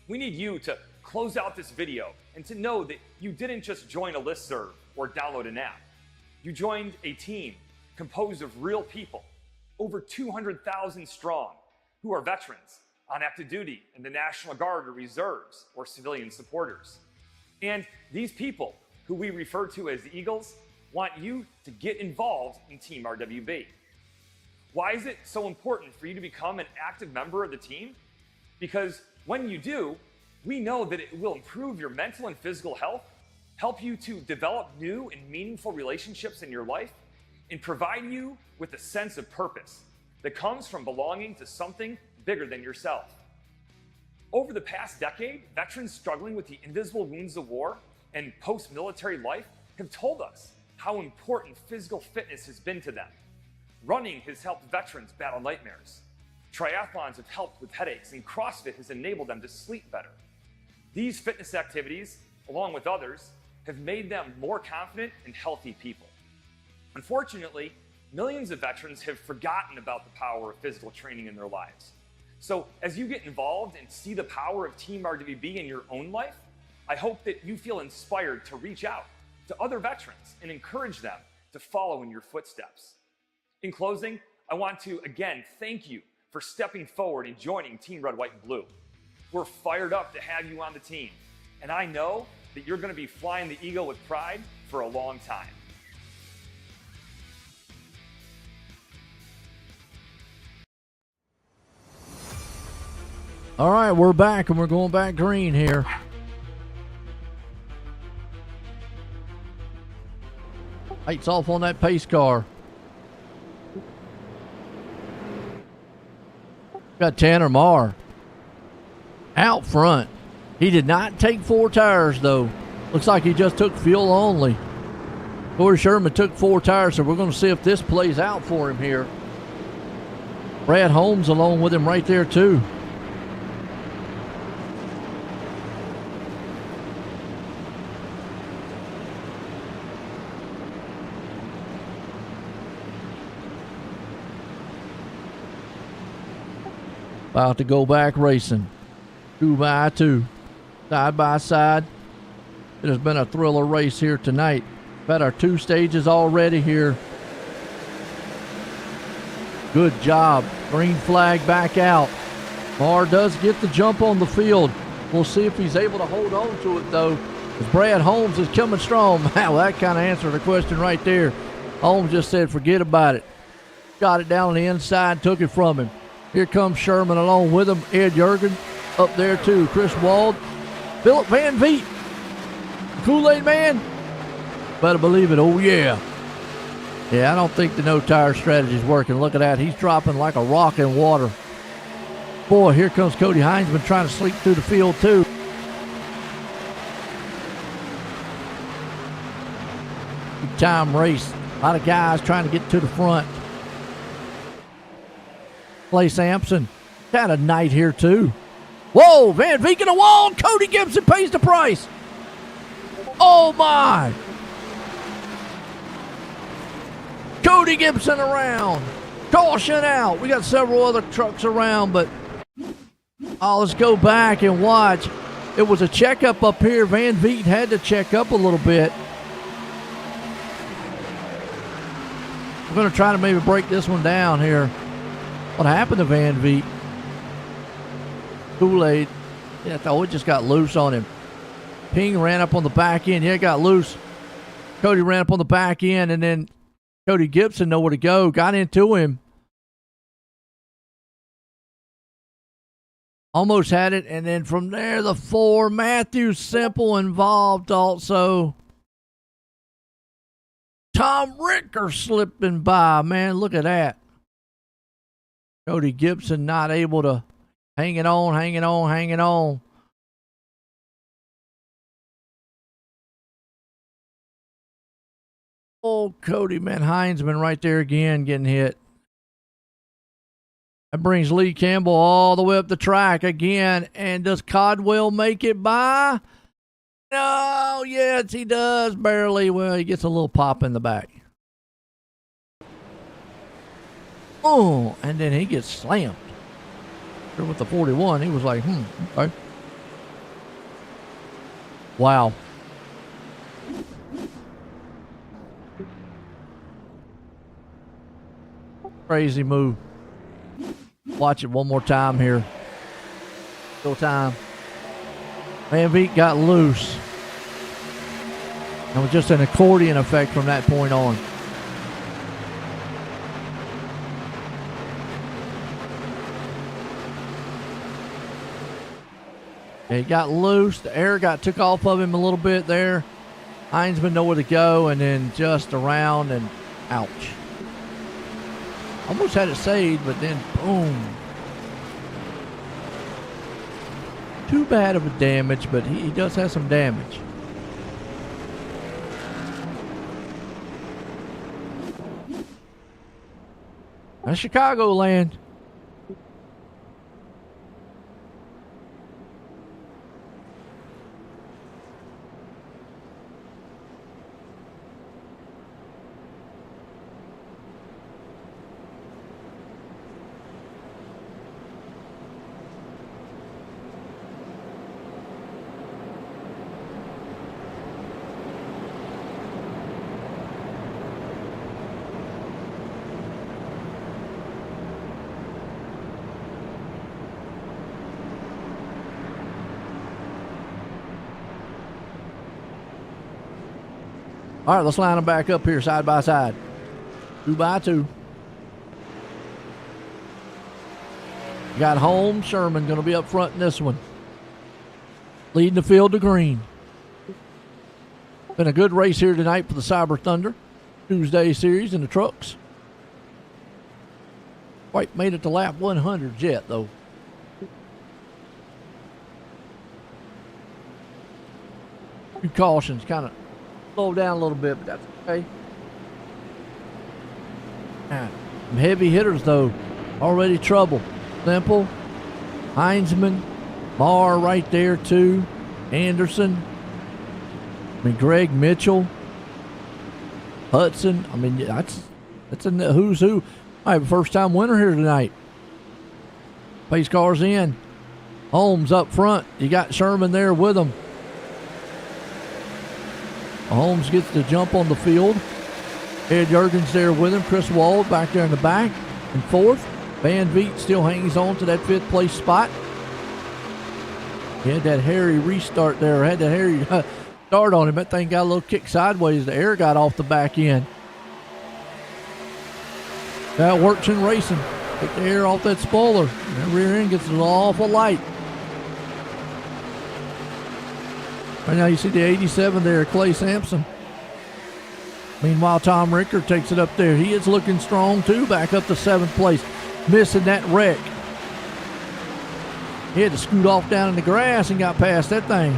We need you to close out this video and to know that you didn't just join a listserv or download an app. You joined a team composed of real people, over 200,000 strong, who are veterans on active duty in the National Guard or reserves or civilian supporters. And these people, who we refer to as the Eagles, want you to get involved in Team RWB. Why is it so important for you to become an active member of the team? Because when you do, we know that it will improve your mental and physical health, help you to develop new and meaningful relationships in your life, and provide you with a sense of purpose that comes from belonging to something bigger than yourself. Over the past decade, veterans struggling with the invisible wounds of war and post-military life have told us how important physical fitness has been to them. Running has helped veterans battle nightmares. Triathlons have helped with headaches, and CrossFit has enabled them to sleep better. These fitness activities, along with others, have made them more confident and healthy people. Unfortunately, millions of veterans have forgotten about the power of physical training in their lives. So as you get involved and see the power of Team RWB in your own life, I hope that you feel inspired to reach out to other veterans and encourage them to follow in your footsteps. In closing, I want to again thank you for stepping forward and joining Team Red, White, and Blue. We're fired up to have you on the team, and I know that you're going to be flying the Eagle with pride for a long time. All right, we're back, and we're going back green here. Lights off on that pace car. Got Tanner Marr out front. He did not take 4 tires, though. Looks like he just took fuel only. Corey Sherman took 4 tires, so we're going to see if this plays out for him here. Brad Holmes along with him right there, too. About to go back racing. 2x2. Side by side. It has been a thriller race here tonight. We've had our 2 stages already here. Good job. Green flag back out. Marr does get the jump on the field. We'll see if he's able to hold on to it, though, as Brad Holmes is coming strong. Wow, that kind of answered the question right there. Holmes just said, forget about it. Got it down on the inside, took it from him. Here comes Sherman along with him. Ed Jurgen up there, too. Chris Wald. Philip Van Veet. Kool-Aid Man. Better believe it. Oh, yeah. Yeah, I don't think the no-tire strategy is working. Look at that. He's dropping like a rock in water. Boy, here comes Cody Heinzman trying to sleep through the field, too. Big time race. A lot of guys trying to get to the front. Clay Sampson had a night here, too. Whoa, Van Veek in the wall. Cody Gibson pays the price. Oh, my. Cody Gibson around. Caution out. We got several other trucks around, but let's go back and watch. It was a checkup up here. Van Veet had to check up a little bit. We're going to try to maybe break this one down here. What happened to Van Veet? Kool-Aid. Yeah, oh, it just got loose on him. Ping ran up on the back end. Yeah, it got loose. Cody ran up on the back end, and then Cody Gibson nowhere to go. Got into him. Almost had it, and then from there, the 4. Matthew Simple involved also. Tom Ricker slipping by. Man, look at that. Cody Gibson not able to hanging on. Oh, Cody, man. Heinzman right there again getting hit. That brings Lee Campbell all the way up the track again. And does Codwell make it by? No, yes, he does. Barely. Well, he gets a little pop in the back. Oh, and then he gets slammed. With the 41, he was like, okay. Wow. Crazy move. Watch it one more time here. Still time. Van Veet got loose. It was just an accordion effect from that point on. He got loose. The air took off of him a little bit there. Heinzman nowhere to go, and then just around and ouch. Almost had it saved, but then boom. Too bad of a damage, but he does have some damage. That's Chicagoland. All right, let's line them back up here side by side. 2x2. You got Holmes, Sherman going to be up front in this one. Leading the field to green. Been a good race here tonight for the Cyber Thunder. Tuesday series in the trucks. Quite made it to lap 100 yet, though. Few cautions, kind of slow down a little bit, but that's okay. Some heavy hitters, though, already trouble. Simple, Heinzman, Marr right there, too. Anderson. Greg Mitchell. Hudson. That's a who's who. I have a first-time winner here tonight. Pace cars in. Holmes up front. You got Sherman there with him. Holmes gets the jump on the field. Ed Jurgens there with him. Chris Wald back there in the back. And fourth. Van Vliet still hangs on to that fifth place spot. He had that hairy restart there. Had that hairy start on him. That thing got a little kick sideways. The air got off the back end. That works in racing. Take the air off that spoiler. That rear end gets an awful light. Right now you see the 87 there, Clay Sampson. Meanwhile, Tom Ricker takes it up there. He is looking strong too, back up to 7th place. Missing that wreck. He had to scoot off down in the grass and got past that thing.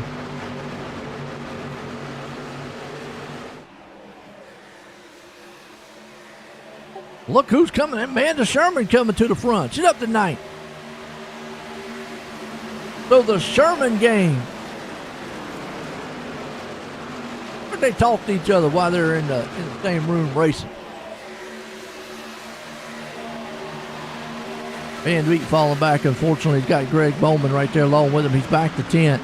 Look who's coming. Amanda Sherman coming to the front. She's up to 9th. So the Sherman gang. They talk to each other while they're in the same room racing. Van Vliet falling back. Unfortunately, he's got Greg Bowman right there along with him. He's back to 10th.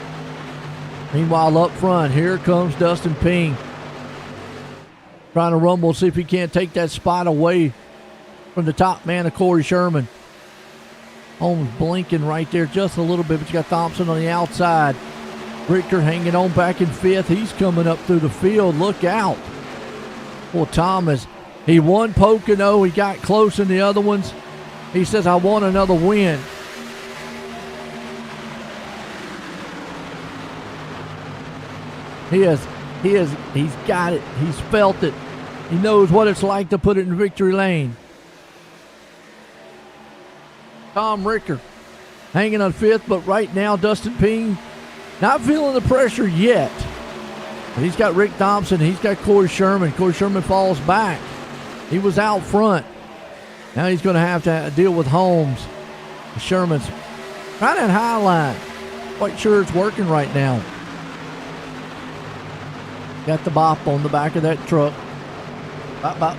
Meanwhile, up front, here comes Dustin Ping. Trying to rumble, see if he can't take that spot away from the top man of Corey Sherman. Holmes blinking right there just a little bit, but you got Thompson on the outside. Richter hanging on back in 5th. He's coming up through the field. Look out. Well, Thomas, he won Pocono. He got close in the other ones. He says, I want another win. He's got it. He's felt it. He knows what it's like to put it in victory lane. Tom Ricker hanging on 5th, but right now Dustin Ping not feeling the pressure yet. But he's got Rick Thompson. He's got Corey Sherman. Corey Sherman falls back. He was out front. Now he's going to have to deal with Holmes. Sherman's right at high line. Quite sure it's working right now. Got the bop on the back of that truck. Bop, bop.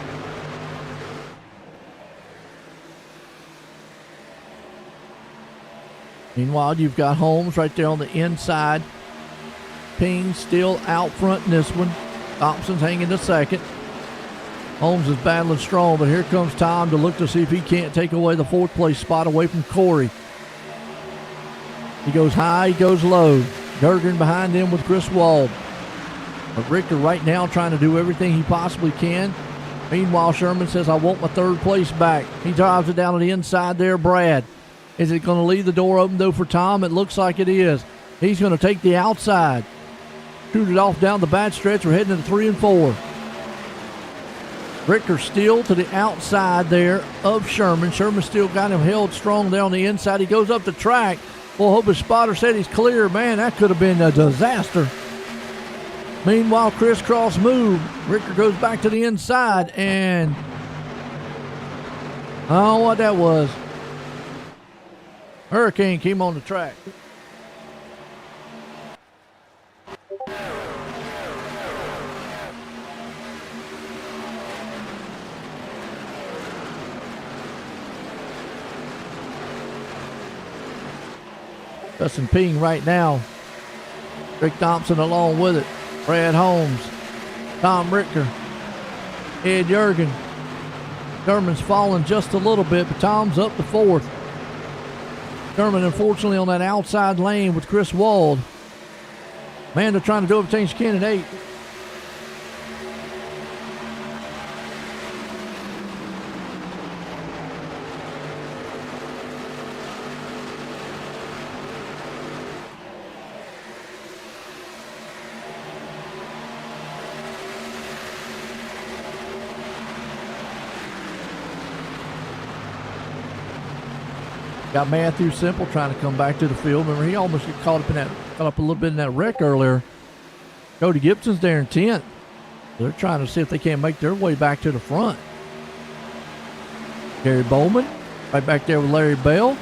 Meanwhile, you've got Holmes right there on the inside. Ping still out front in this one. Thompson's hanging to 2nd. Holmes is battling strong, but here comes Tom to look to see if he can't take away the 4th place spot away from Corey. He goes high, he goes low. Durgan behind him with Chris Wald. But Richter right now trying to do everything he possibly can. Meanwhile, Sherman says, I want my 3rd place back. He drives it down to the inside there, Brad. Is it going to leave the door open, though, for Tom? It looks like it is. He's going to take the outside. Shoot it off down the back stretch. We're heading into 3 and 4. Richter still to the outside there of Sherman. Sherman still got him held strong there on the inside. He goes up the track. Well, hope his spotter said he's clear. Man, that could have been a disaster. Meanwhile, crisscross move. Richter goes back to the inside, and I don't know what that was. Hurricane came on the track. Dustin Ping right now. Rick Thompson along with it. Brad Holmes. Tom Richter. Ed Jurgen. Sherman's falling just a little bit, but Tom's up to 4th. Sherman, unfortunately, on that outside lane with Chris Wald. Man, they're trying to do everything she can at 8. Got Matthew Simple trying to come back to the field. Remember, he almost got caught up a little bit in that wreck earlier. Cody Gibson's there in 10th. They're trying to see if they can't make their way back to the front. Gary Bowman right back there with Larry Bell.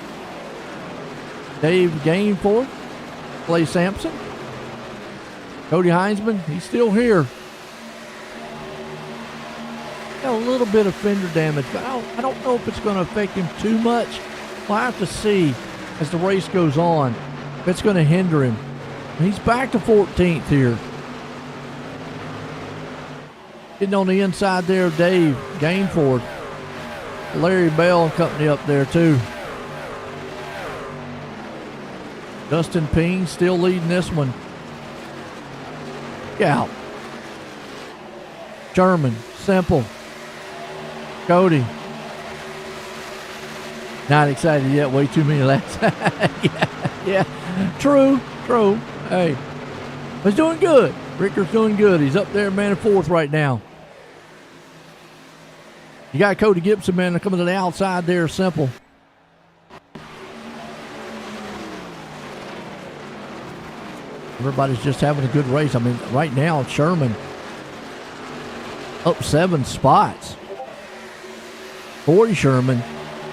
Dave Gainforth, Clay Sampson. Cody Heinzman, he's still here. Got a little bit of fender damage, but I don't know if it's going to affect him too much. We'll have to see as the race goes on if it's going to hinder him. He's back to 14th here. Getting on the inside there, Dave Gainford. Larry Bell and company up there too. Dustin Ping still leading this one. Out. Sherman, Simple, Cody. Not excited yet. Way too many laps. yeah. True. Hey, he's doing good. Ricker's doing good. He's up there, man, in 4th right now. You got Cody Gibson, man, coming to the outside there, Simple. Everybody's just having a good race. I mean, right now, Sherman up 7 spots. Corey Sherman,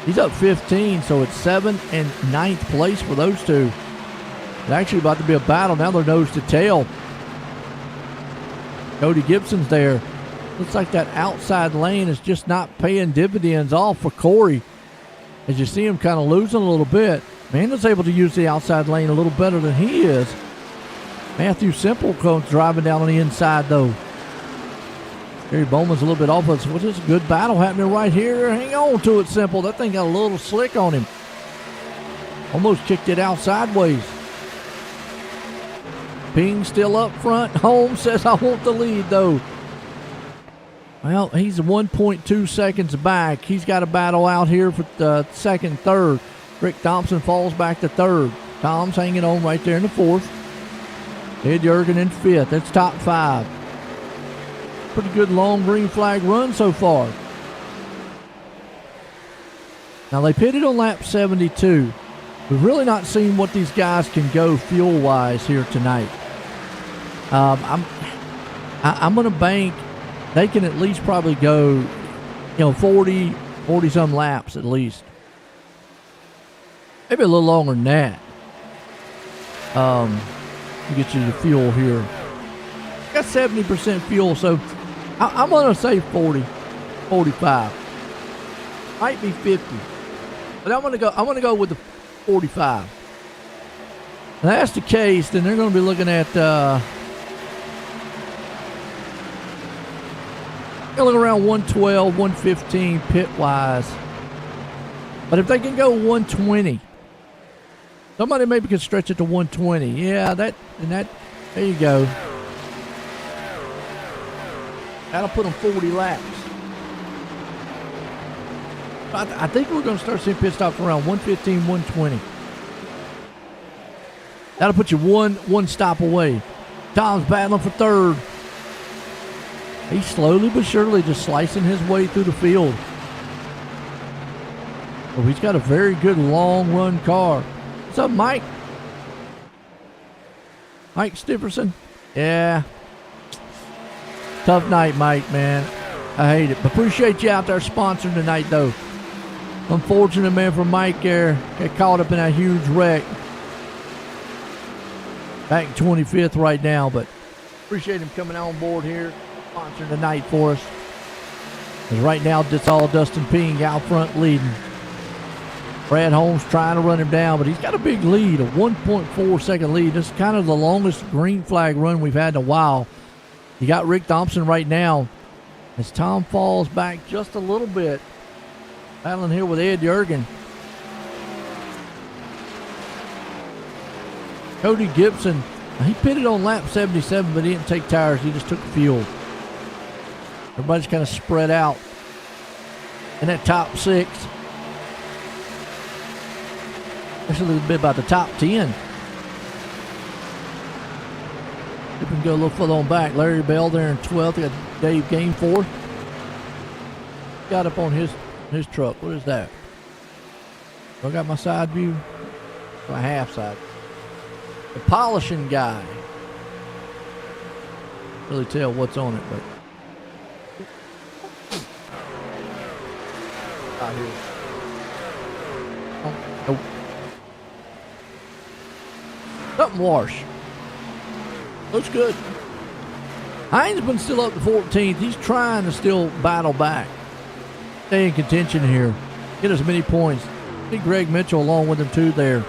he's up 15, so it's 7th and 9th place for those two. It's actually about to be a battle. Now they're nose to tail. Cody Gibson's there. Looks like that outside lane is just not paying dividends off for Corey. As you see him kind of losing a little bit. Amanda's able to use the outside lane a little better than he is. Matthew Simple comes driving down on the inside, though. Gary Bowman's a little bit off. Well, there's a good battle happening right here. Hang on to it, Simple. That thing got a little slick on him. Almost kicked it out sideways. Ping still up front. Holmes says, I want the lead, though. Well, he's 1.2 seconds back. He's got a battle out here for the 2nd, 3rd. Rick Thompson falls back to 3rd. Tom's hanging on right there in the 4th. Ed Yergin in 5th. That's top 5. Pretty good long green flag run so far. Now they pitted on lap 72. We've really not seen what these guys can go fuel-wise here tonight. I'm going to bank they can at least probably go, 40-some laps at least. Maybe a little longer than that. To get you the fuel here. Got 70% fuel, so I'm going to say 40, 45. Might be 50. But I'm going to go with the 45. If that's the case, then they're going to be looking at around 112, 115 pit-wise. But if they can go 120, somebody maybe could stretch it to 120. Yeah, there you go. That'll put them 40 laps. I think we're going to start seeing pit stops around 115, 120. That'll put you one stop away. Tom's battling for 3rd. He's slowly but surely just slicing his way through the field. Oh, he's got a very good long run car. What's up, Mike? Mike Stifferson? Yeah. Tough night, Mike, man. I hate it. But appreciate you out there sponsoring tonight, though. Unfortunate, man, for Mike there. Got caught up in that huge wreck. Back in 25th right now, but appreciate him coming on board here, sponsoring tonight for us. Because right now, it's all Dustin Ping out front leading. Brad Holmes trying to run him down, but he's got a big lead, a 1.4 second lead. This is kind of the longest green flag run we've had in a while. You got Rick Thompson right now as Tom falls back just a little bit. Battling here with Ed Yergin. Cody Gibson, he pitted on lap 77, but he didn't take tires. He just took fuel. Everybody's kind of spread out in that top 6. Actually, a little bit about the top 10. We can go a little further on back. Larry Bell there in 12th. We got Dave Gainforth. Got up on his truck. What is that? I got my side view, my half side. The polishing guy. Really tell what's on it, but out here. Oh, nope. Something wash. Looks good. Heinzman's still up to 14th. He's trying to still battle back. Stay in contention here. Get as many points. I think Greg Mitchell along with him too there.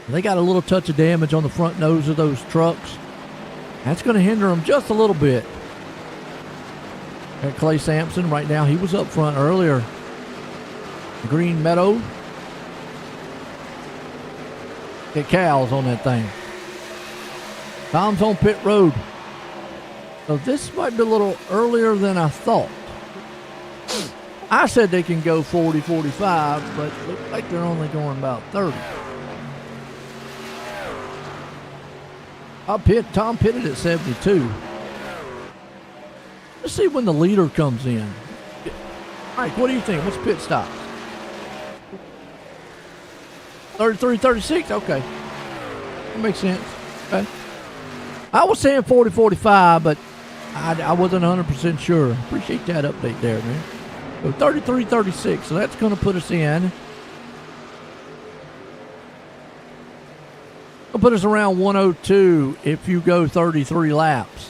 They got a little touch of damage on the front nose of those trucks. That's going to hinder them just a little bit. Got Clay Sampson right now. He was up front earlier. Green Meadow. Get cows on that thing. Tom's on pit road. So this might be a little earlier than I thought. I said they can go 40, 45, but looks like they're only going about 30. Tom pitted at 72. Let's see when the leader comes in. Mike, what do you think? What's pit stops? 33, 36? Okay. That makes sense. Okay. I was saying 40, 45, but I wasn't 100% sure. Appreciate that update there, man. So 33, 36. So that's going to put us in. It'll put us around 102 if you go 33 laps.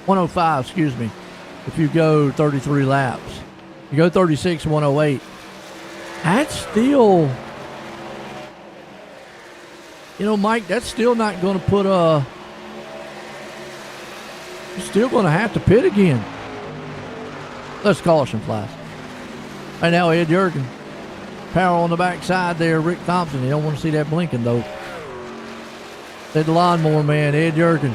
105, excuse me, if you go 33 laps. You go 36, 108. That's still, you know, Mike, that's still not going to put you're still going to have to pit again. Let's caution flies. Right now, Ed Jurgen. Power on the backside there, Rick Thompson. You don't want to see that blinking, though. Said the lawnmower man, Ed Jurgen.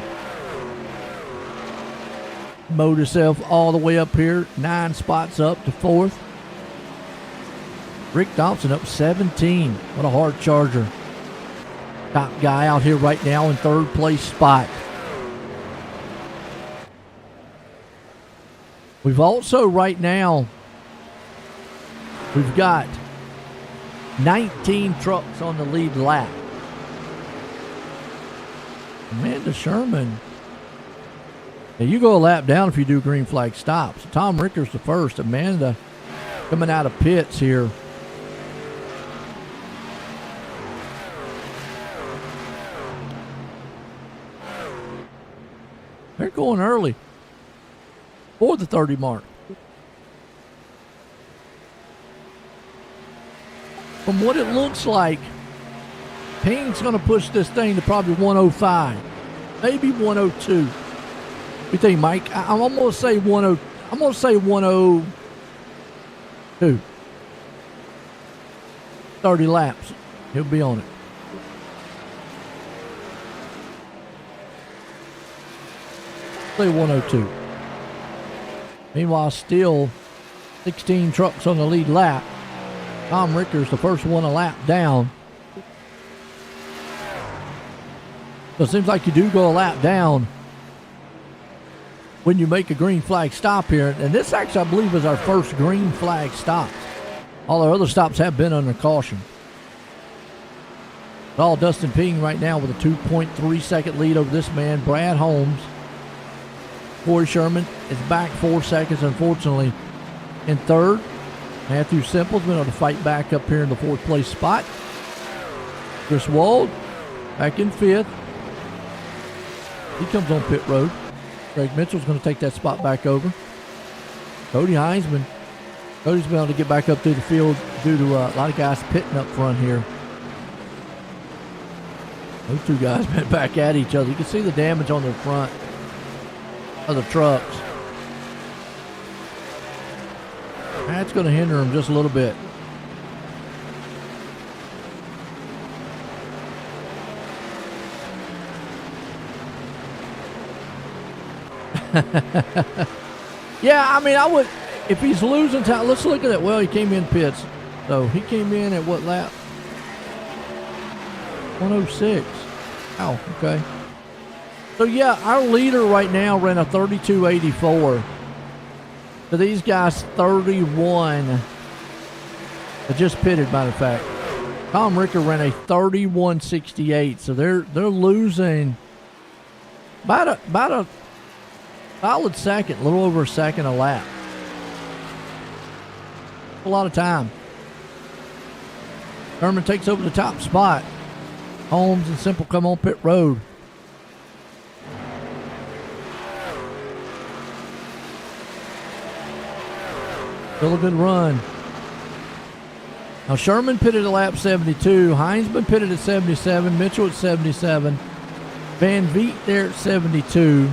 Mowed himself all the way up here, 9 spots up to 4th. Rick Thompson up 17. What a hard charger. Top guy out here right now in 3rd place spot. We've also right now, we've got 19 trucks on the lead lap. Amanda Sherman. Now you go a lap down if you do green flag stops. Tom Ricker's the first. Amanda coming out of pits here. They're going early for the 30 mark. From what it looks like, Payne's going to push this thing to probably 105, maybe 102. You think, Mike? I'm almost say 10. I'm going to say 102. 30 laps. He'll be on it. Say 102. Meanwhile, still 16 trucks on the lead lap. Tom Ricker's the first one a lap down. So it seems like you do go a lap down when you make a green flag stop here. And this actually, I believe, is our first green flag stop. All our other stops have been under caution. It's all Dustin Ping right now with a 2.3 second lead over this man, Brad Holmes. Corey Sherman is back 4 seconds, unfortunately, in 3rd. Matthew Simple's been able to fight back up here in the 4th place spot. Chris Wald back in 5th. He comes on pit road. Greg Mitchell's going to take that spot back over. Cody Heinzman. Cody's been able to get back up through the field due to a lot of guys pitting up front here. Those two guys been back at each other. You can see the damage on their front of the trucks. That's going to hinder them just a little bit. Yeah, I mean, I would, if he's losing time, let's look at it. Well, he came in pits. So he came in at what lap? 106. Oh, okay. So yeah, our leader right now ran a 32.84. So these guys 31. Just pitted, matter of fact. Tom Ricker ran a 31.68, so they're losing about a solid second, a little over a second a lap. A lot of time. Sherman takes over the top spot. Holmes and Simple come on pit road. Still a good run. Now Sherman pitted at lap 72. Heinzman pitted at 77. Mitchell at 77. Van Vliet there at 72.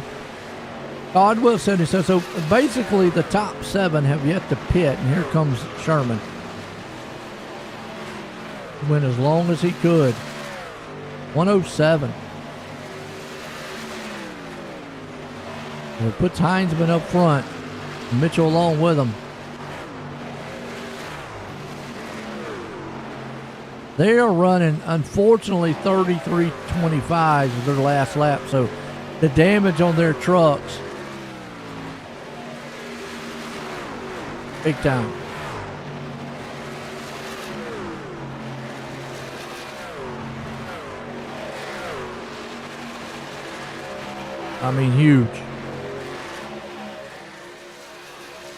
Caldwell 77. So basically the top 7 have yet to pit, and here comes Sherman. He went as long as he could. 107. And it puts Heinzman up front. Mitchell along with him. They are running, unfortunately, 33.25 is their last lap. So the damage on their trucks, big time. I mean, huge.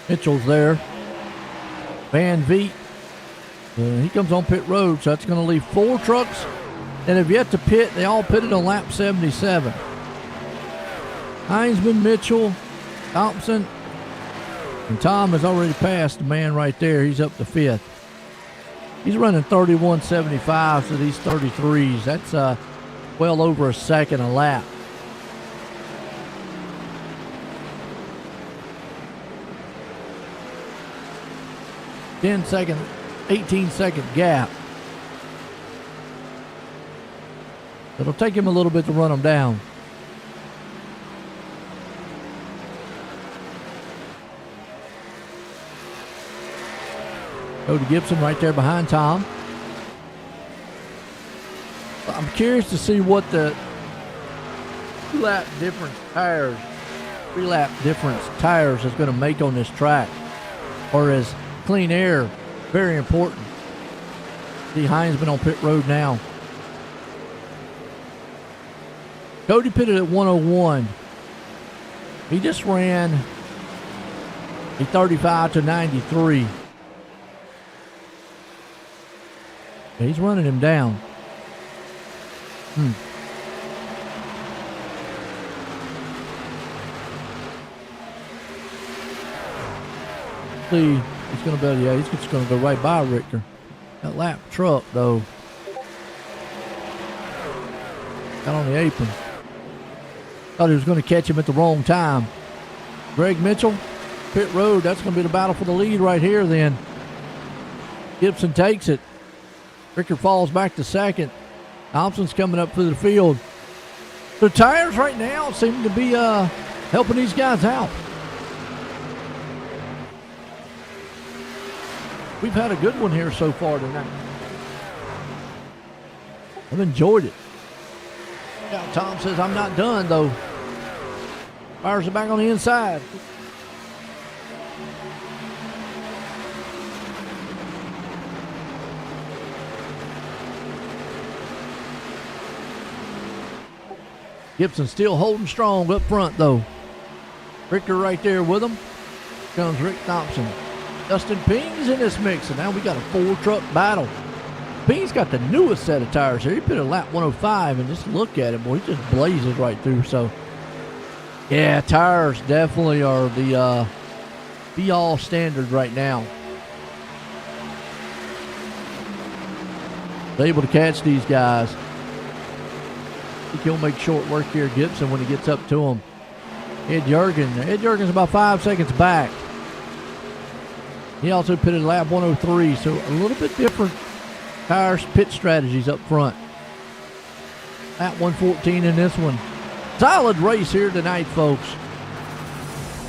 Mitchell's there. Van Vliet. He comes on pit road, so that's going to leave 4 trucks that have yet to pit. They all pitted on lap 77. Heinzman, Mitchell, Thompson, and Tom has already passed the man right there. He's up to 5th. He's running 31.75 to these 33s. That's well over a second a lap. 10-second, 18-second gap. It'll take him a little bit to run them down. Cody Gibson right there behind Tom. I'm curious to see what the 3-lap difference tires is going to make on this track. Or is clean air very important? See Heinzman on pit road now. Cody pitted at 101. He just ran a 35-93. He's running him down. See, he's going to be, yeah, he's just going to go right by Richter. That lap truck, though, got on the apron. Thought he was going to catch him at the wrong time. Greg Mitchell, pit road. That's going to be the battle for the lead right here then. Gibson takes it. Richter falls back to second. Thompson's coming up through the field. The tires right now seem to be helping these guys out. We've had a good one here so far tonight. I've enjoyed it. Now Tom says, I'm not done, though. Fires it back on the inside. Gibson still holding strong up front, though. Richter right there with him. Comes Rick Thompson. Dustin Ping's in this mix, and now we got a 4-truck battle. Ping's got the newest set of tires here. He put a lap 105, and just look at it, boy. He just blazes right through. So, yeah, tires definitely are the be-all standard right now. They're able to catch these guys. I think he'll make short work here, Gibson, when he gets up to him. Ed Jurgen's about 5 seconds back. He also pitted lap 103, so a little bit different tires pit strategies up front. Lap 114 in this one. Solid race here tonight, folks.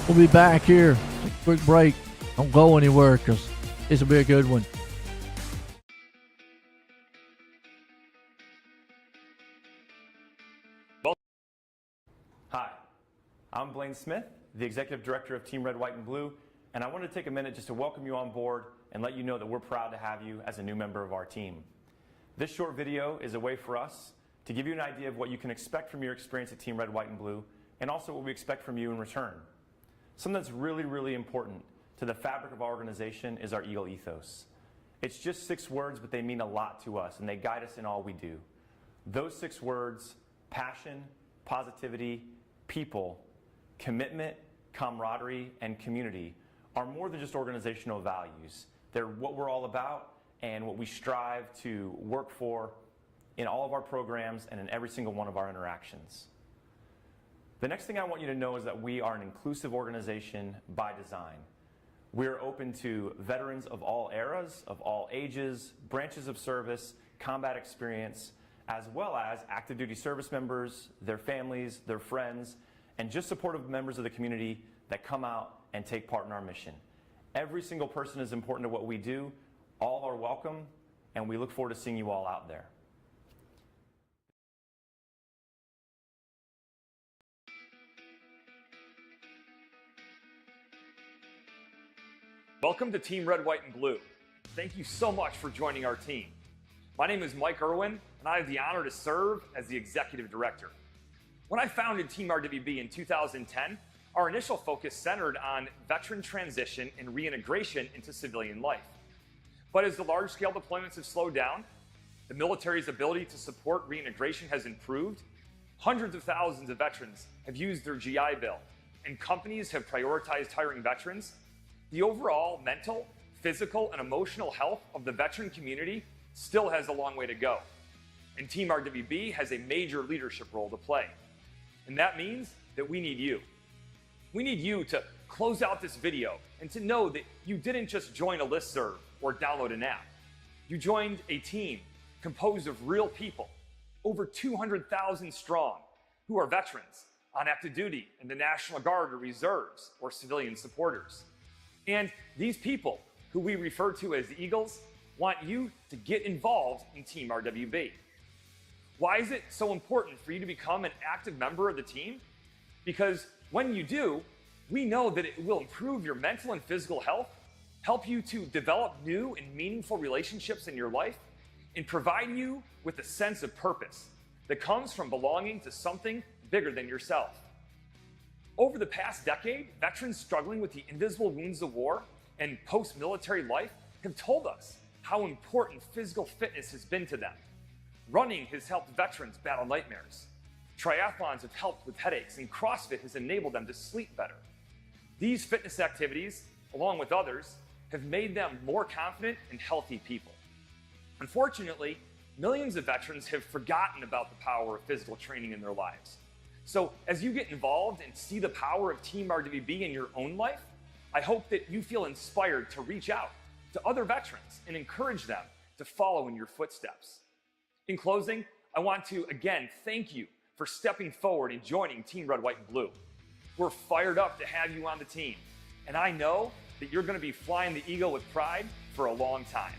We'll be back here. Take a quick break. Don't go anywhere because this will be a good one. Hi, I'm Blaine Smith, the Executive Director of Team Red, White, and Blue, and I wanted to take a minute just to welcome you on board and let you know that we're proud to have you as a new member of our team. This short video is a way for us to give you an idea of what you can expect from your experience at Team Red, White, and Blue, and also what we expect from you in return. Something that's really, really important to the fabric of our organization is our Eagle ethos. It's just 6 words, but they mean a lot to us, and they guide us in all we do. Those 6 words: passion, positivity, people, commitment, camaraderie, and community are more than just organizational values. They're what we're all about and what we strive to work for in all of our programs and in every single one of our interactions. The next thing I want you to know is that we are an inclusive organization by design. We're open to veterans of all eras, of all ages, branches of service, combat experience, as well as active duty service members, their families, their friends, and just supportive members of the community that come out and take part in our mission. Every single person is important to what we do. All are welcome, and we look forward to seeing you all out there. Welcome to Team Red, White, and Blue. Thank you so much for joining our team. My name is Mike Irwin, and I have the honor to serve as the Executive Director. When I founded Team RWB in 2010, our initial focus centered on veteran transition and reintegration into civilian life. But as the large-scale deployments have slowed down, the military's ability to support reintegration has improved, hundreds of thousands of veterans have used their GI Bill, and companies have prioritized hiring veterans, the overall mental, physical, and emotional health of the veteran community still has a long way to go. And Team RWB has a major leadership role to play. And that means that we need you. We need you to close out this video and to know that you didn't just join a listserv or download an app. You joined a team composed of real people, over 200,000 strong, who are veterans on active duty in the National Guard or reserves or civilian supporters. And these people, who we refer to as Eagles, want you to get involved in Team RWB. Why is it so important for you to become an active member of the team? Because when you do, we know that it will improve your mental and physical health, help you to develop new and meaningful relationships in your life, and provide you with a sense of purpose that comes from belonging to something bigger than yourself. Over the past decade, veterans struggling with the invisible wounds of war and post-military life have told us how important physical fitness has been to them. Running has helped veterans battle nightmares. Triathlons have helped with headaches, and CrossFit has enabled them to sleep better. These fitness activities, along with others, have made them more confident and healthy people. Unfortunately, millions of veterans have forgotten about the power of physical training in their lives. So as you get involved and see the power of Team RWB in your own life, I hope that you feel inspired to reach out to other veterans and encourage them to follow in your footsteps. In closing, I want to again thank you for stepping forward and joining Team Red, White, and Blue. We're fired up to have you on the team, and I know that you're going to be flying the Eagle with pride for a long time.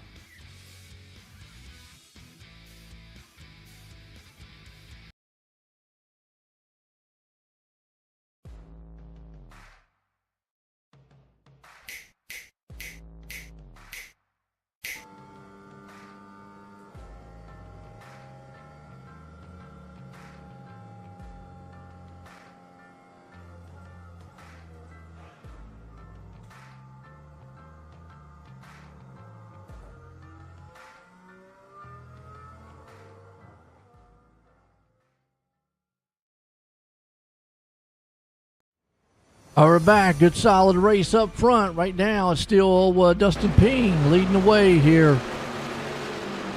All right, back. Good solid race up front. Right now, it's still Dustin Ping leading the way here.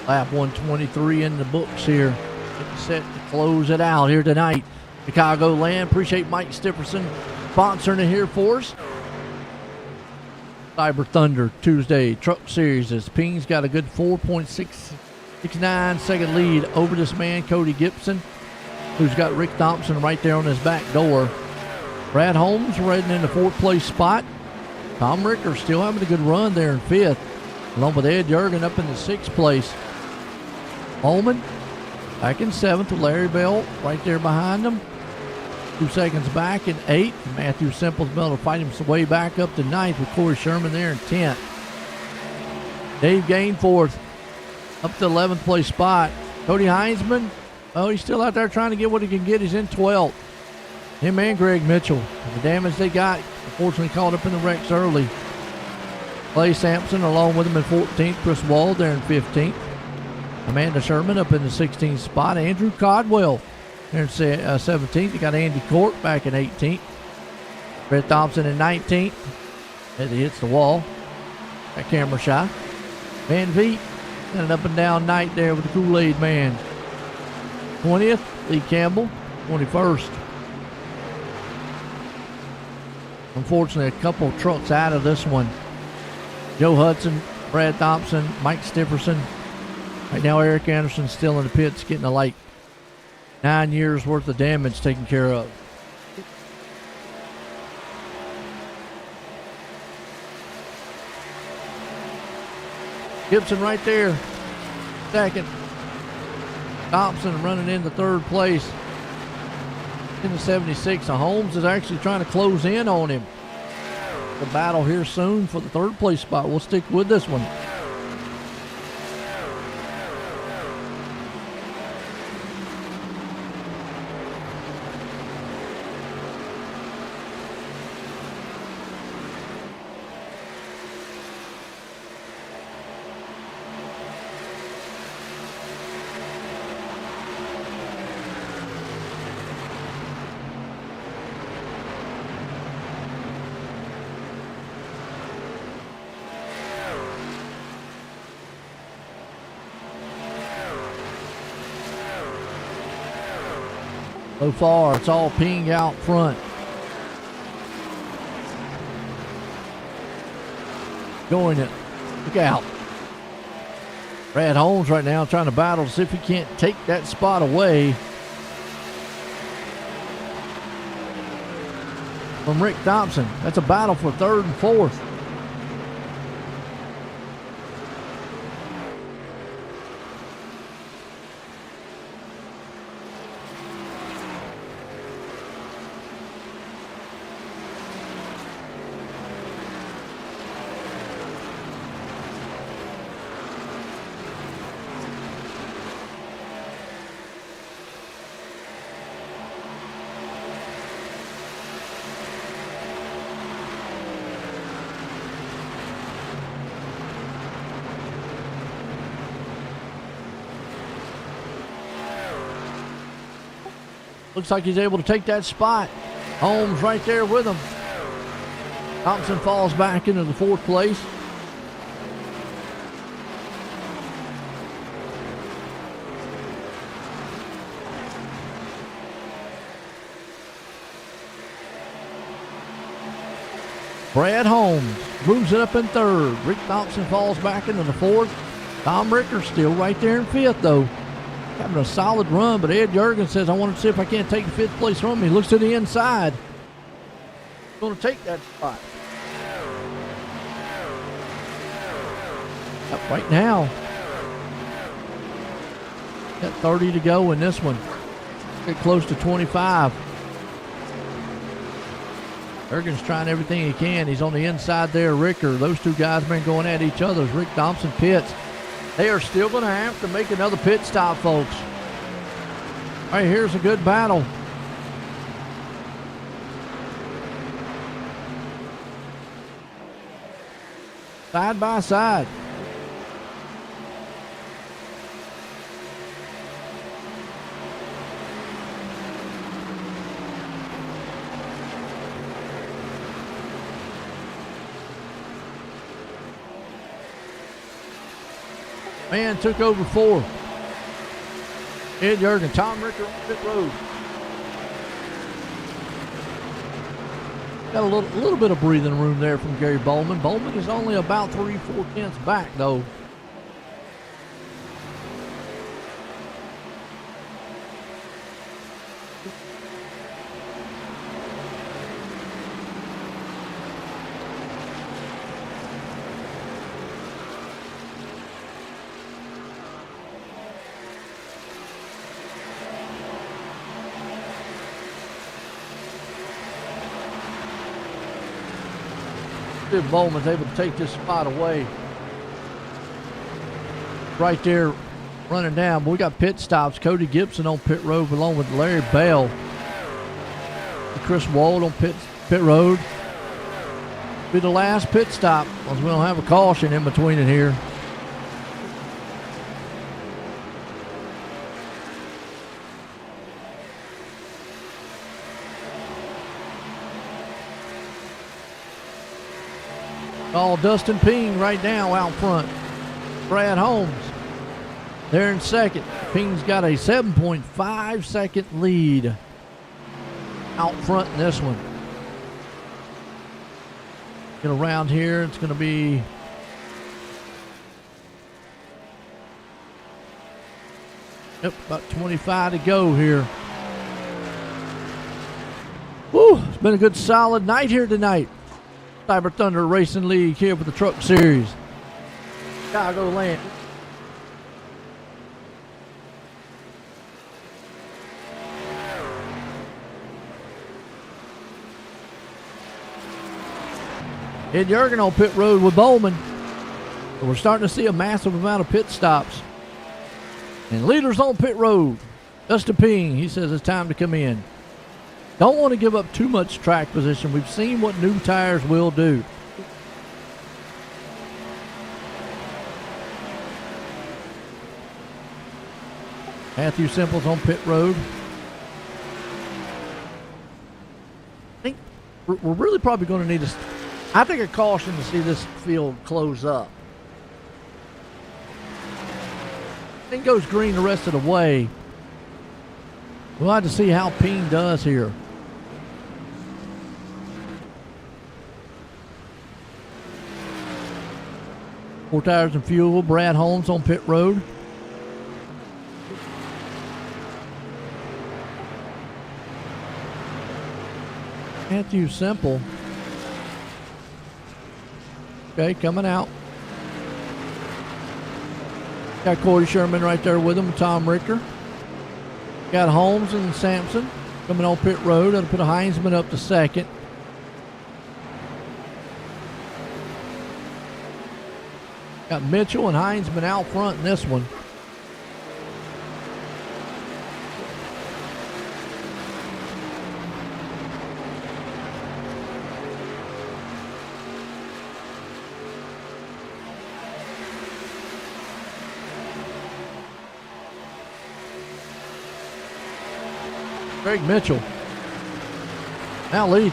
Lap 123 in the books here. Getting set to close it out here tonight. Chicagoland. Appreciate Mike Stipperson sponsoring it here for us. Cyber Thunder Tuesday Truck Series as Ping's got a good 4.669 second lead over this man, Cody Gibson, who's got Rick Thompson right there on his back door. Brad Holmes riding in the 4th place spot. Tom Ricker still having a good run there in 5th, along with Ed Jurgen up in the 6th place. Holman back in 7th with Larry Bell right there behind him. 2 seconds back in 8th. Matthew Simple's able to fight his way back up to 9th with Corey Sherman there in 10th. Dave gained fourth, up to 11th place spot. Cody Heinzman, oh, he's still out there trying to get what he can get. He's in 12th. Him and Greg Mitchell. The damage they got, unfortunately, caught up in the wrecks early. Clay Sampson along with him in 14th. Chris Wall there in 15th. Amanda Sherman up in the 16th spot. Andrew Codwell there in 17th. You got Andy Court back in 18th. Brett Thompson in 19th as he hits the wall. That camera shy. Van Vliet got an up and down night there with the Kool-Aid Man. 20th, Lee Campbell. 21st. Unfortunately, a couple trucks out of this one. Joe Hudson, Brad Thompson, Mike Stifferson. Right now, Eric Anderson's still in the pits getting like 9 years worth of damage taken care of. Gibson right there, second. Thompson running into third place in the 76. Now Holmes is actually trying to close in on him. The battle here soon for the third place spot. We'll stick with this one. So far, it's all ping out front. Going it. Look out. Brad Holmes right now trying to battle to see if he can't take that spot away from Rick Thompson. That's a battle for third and fourth. Looks like he's able to take that spot. Holmes right there with him. Thompson falls back into the fourth place. Brad Holmes moves it up in third. Rick Thompson falls back into the fourth. Tom Ricker still right there in fifth, though. Having a solid run, but Ed Jurgens says, I want to see if I can't take the fifth place from him. He looks to the inside. He's going to take that spot. Up right now. Got 30 to go in this one. Get close to 25. Jurgens trying everything he can. He's on the inside there, Ricker. Those two guys been going at each other as Rick Thompson pits. They are still going to have to make another pit stop, folks. All right, here's a good battle. Side by side. Man took over fourth. Ed Jurgens, Tom Ricker on pit road. Got a little bit of breathing room there from Gary Bowman. Bowman is only about 3/4 back, though. If Bowman's able to take this spot away. right there running down. But we got pit stops. Cody Gibson on pit road along with Larry Bell. Chris Wald on pit road. Be the last pit stop, because we don't have a caution in between it here. All Dustin Ping right now out front. Brad Holmes there in second. Ping's got a 7.5 second lead out front in this one. Get around here. It's going to be about 25 to go here. Woo! It's been a good solid night here tonight. Cyber Thunder Racing League here with the Truck Series. Chicagoland. Ed Jurgen on pit road with Bowman. We're starting to see a massive amount of pit stops. And leaders on pit road. Dustin Ping, he says it's time to come in. Don't want to give up too much track position. We've seen what new tires will do. Matthew Simple's on pit road. I think we're really probably going to need I think a caution to see this field close up. Thing goes green the rest of the way. We'll have to see how Ping does here. Four Tires and Fuel, Brad Holmes on pit road. Matthew Simple. Okay, coming out. Got Corey Sherman right there with him, Tom Richter. Got Holmes and Sampson coming on pit road. That'll put a Heinzman up to second. Got Mitchell and Heinzman out front in this one. Greg Mitchell now lead.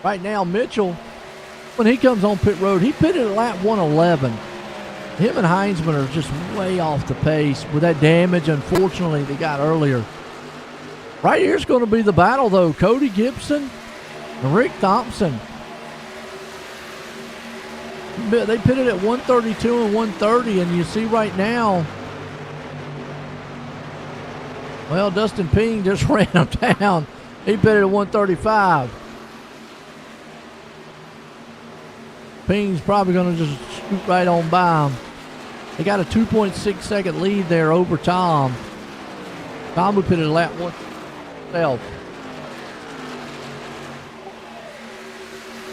Right now, Mitchell, when he comes on pit road, he pitted at lap 111. Him and Heinzman are just way off the pace with that damage, unfortunately, they got earlier. Right here's going to be the battle, though. Cody Gibson and Rick Thompson. They pitted at 132 and 130, and you see right now, well, Dustin Ping just ran him down. He pitted at 135. Ping's probably going to just scoot right on by him. They got a 2.6 second lead there over Tom. Tom would put it at lap 1 himself.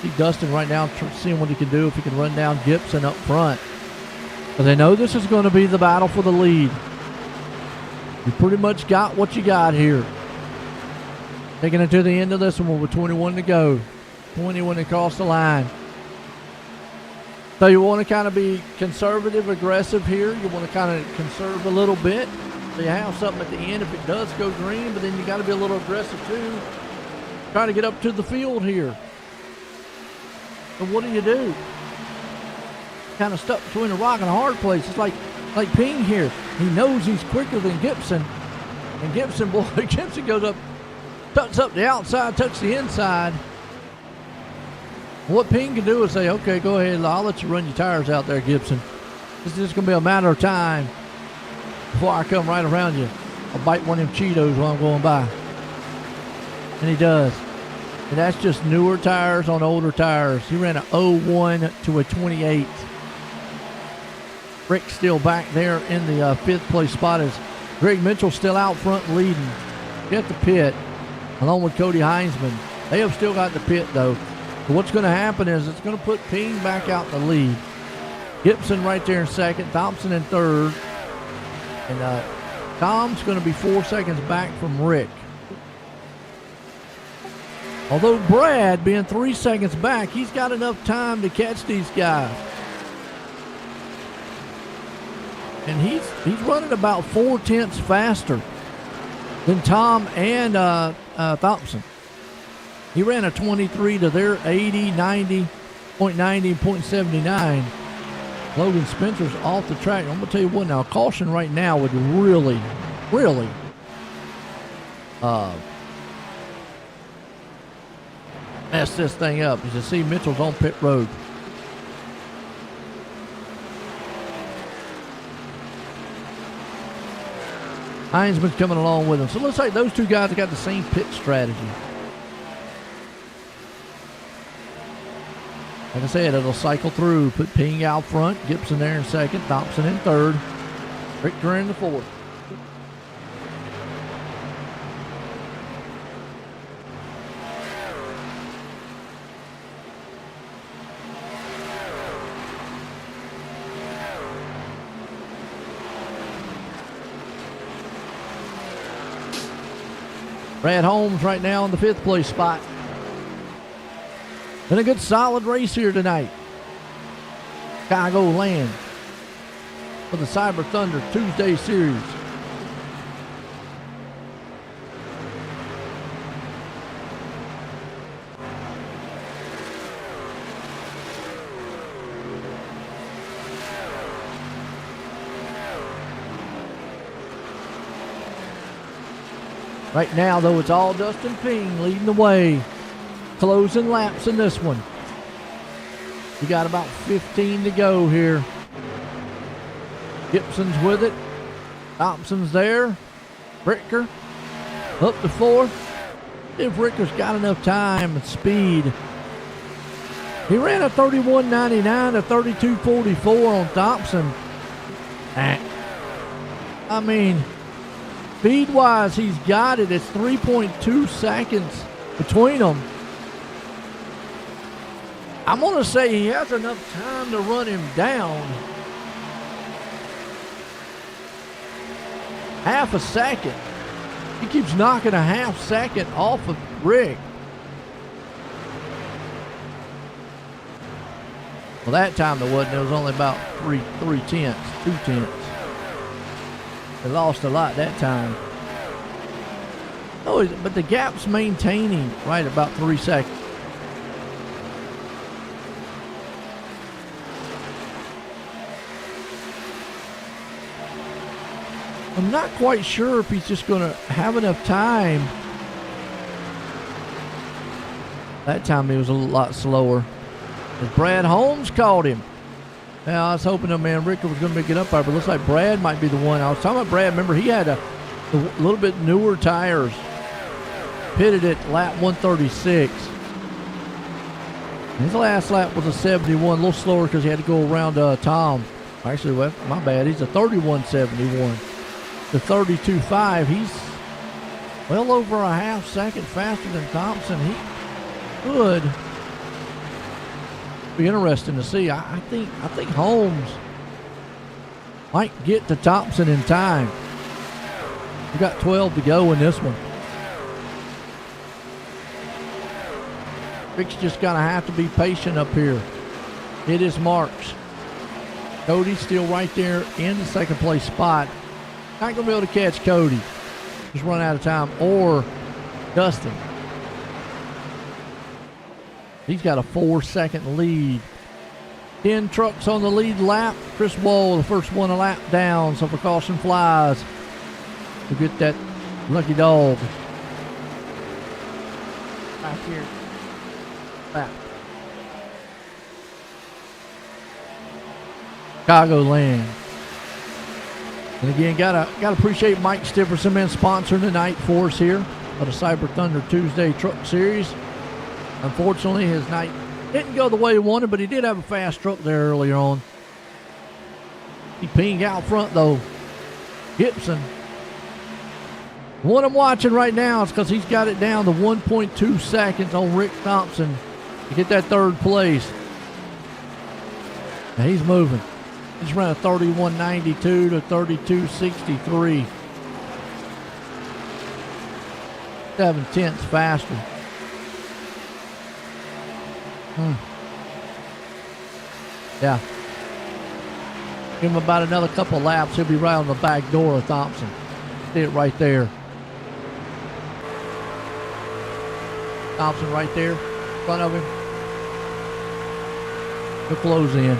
See Dustin right now seeing what he can do if he can run down Gibson up front. But they know this is going to be the battle for the lead. You pretty much got what you got here. Taking it to the end of this one with 21 to go. 21 across the line. So you want to kind of be conservative, aggressive here. You want to kind of conserve a little bit. So you have something at the end if it does go green, but then you got to be a little aggressive too. Trying to get up to the field here. So what do? Kind of stuck between a rock and a hard place. It's like Ping here. He knows he's quicker than Gibson. And Gibson goes up, tucks up the outside, tucks the inside. What Ping can do is say, okay, go ahead. I'll let you run your tires out there, Gibson. This is just going to be a matter of time before I come right around you. I'll bite one of them Cheetos while I'm going by. And he does. And that's just newer tires on older tires. He ran a 01 to a 28. Rick's still back there in the fifth place spot as Greg Mitchell still out front leading. At the pit, along with Cody Heinzman. They have still got the pit, though. So what's going to happen is it's going to put Ping back out in the lead. Gibson right there in second. Thompson in third. And Tom's going to be 4 seconds back from Rick. Although Brad, being 3 seconds back, he's got enough time to catch these guys. And he's running about 4/10 faster than Tom and Thompson. He ran a 23 to their 80, 90, 0.90, 0.79. Logan Spencer's off the track. I'm going to tell you what now, caution right now would really mess this thing up. As you see, Mitchell's on pit road. Heinzman's coming along with him. So it looks like those two guys have got the same pit strategy. Like I said, it'll cycle through. Put Ping out front. Gibson there in second. Thompson in third. Richter in the fourth. Brad Holmes right now in the fifth place spot. Been a good solid race here tonight. Chicagoland for the Cyber Thunder Tuesday Series. Right now, though, it's all Dustin Ping leading the way. Closing laps in this one. We got about 15 to go here. Gibson's with it. Thompson's there. Ricker up to fourth. If Ricker's got enough time and speed. He ran a 31.99 to 32.44 on Thompson. I mean, speed-wise, he's got it. It's 3.2 seconds between them. I'm going to say he has enough time to run him down. Half a second. He keeps knocking a half second off of Rick. Well, that time there wasn't. It was only about 3/10, 2/10. They lost a lot that time. Oh, but the gap's maintaining right about 3 seconds. I'm not quite sure if he's just going to have enough time. That time he was a lot slower. And Brad Holmes caught him. Now, I was hoping that man Ricker was going to get up there, but it looks like Brad might be the one. I was talking about Brad. Remember, he had a little bit newer tires. Pitted at lap 136. His last lap was a 71, a little slower because he had to go around Tom. Actually, well, my bad. He's a 31.71. The 32.5, he's well over a half second faster than Thompson. He could be interesting to see. I think Holmes might get to Thompson in time. We got 12 to go in this one. Rick's just gonna have to be patient up here. It is marks. Cody's still right there in the second place spot. Not going to be able to catch Cody. Just run out of time. Or Dustin. He's got a 4-second lead. 10 trucks on the lead lap. Chris Wall, the first one a lap down. So precaution flies to get that lucky dog. Back here. Lap. Chicagoland. And again, gotta appreciate Mike Stipperson, man, sponsoring the night for us here. of the Cyber Thunder Tuesday Truck Series. Unfortunately, his night didn't go the way he wanted, but he did have a fast truck there earlier on. He pinged out front, though. Gibson. What I'm watching right now is because he's got it down to 1.2 seconds on Rick Thompson to get that third place. Now he's moving. He's running 31.92 to 32.63. 7/10 faster. Yeah. Give him about another couple laps. He'll be right on the back door of Thompson. See it right there. Thompson right there in front of him. He'll close in.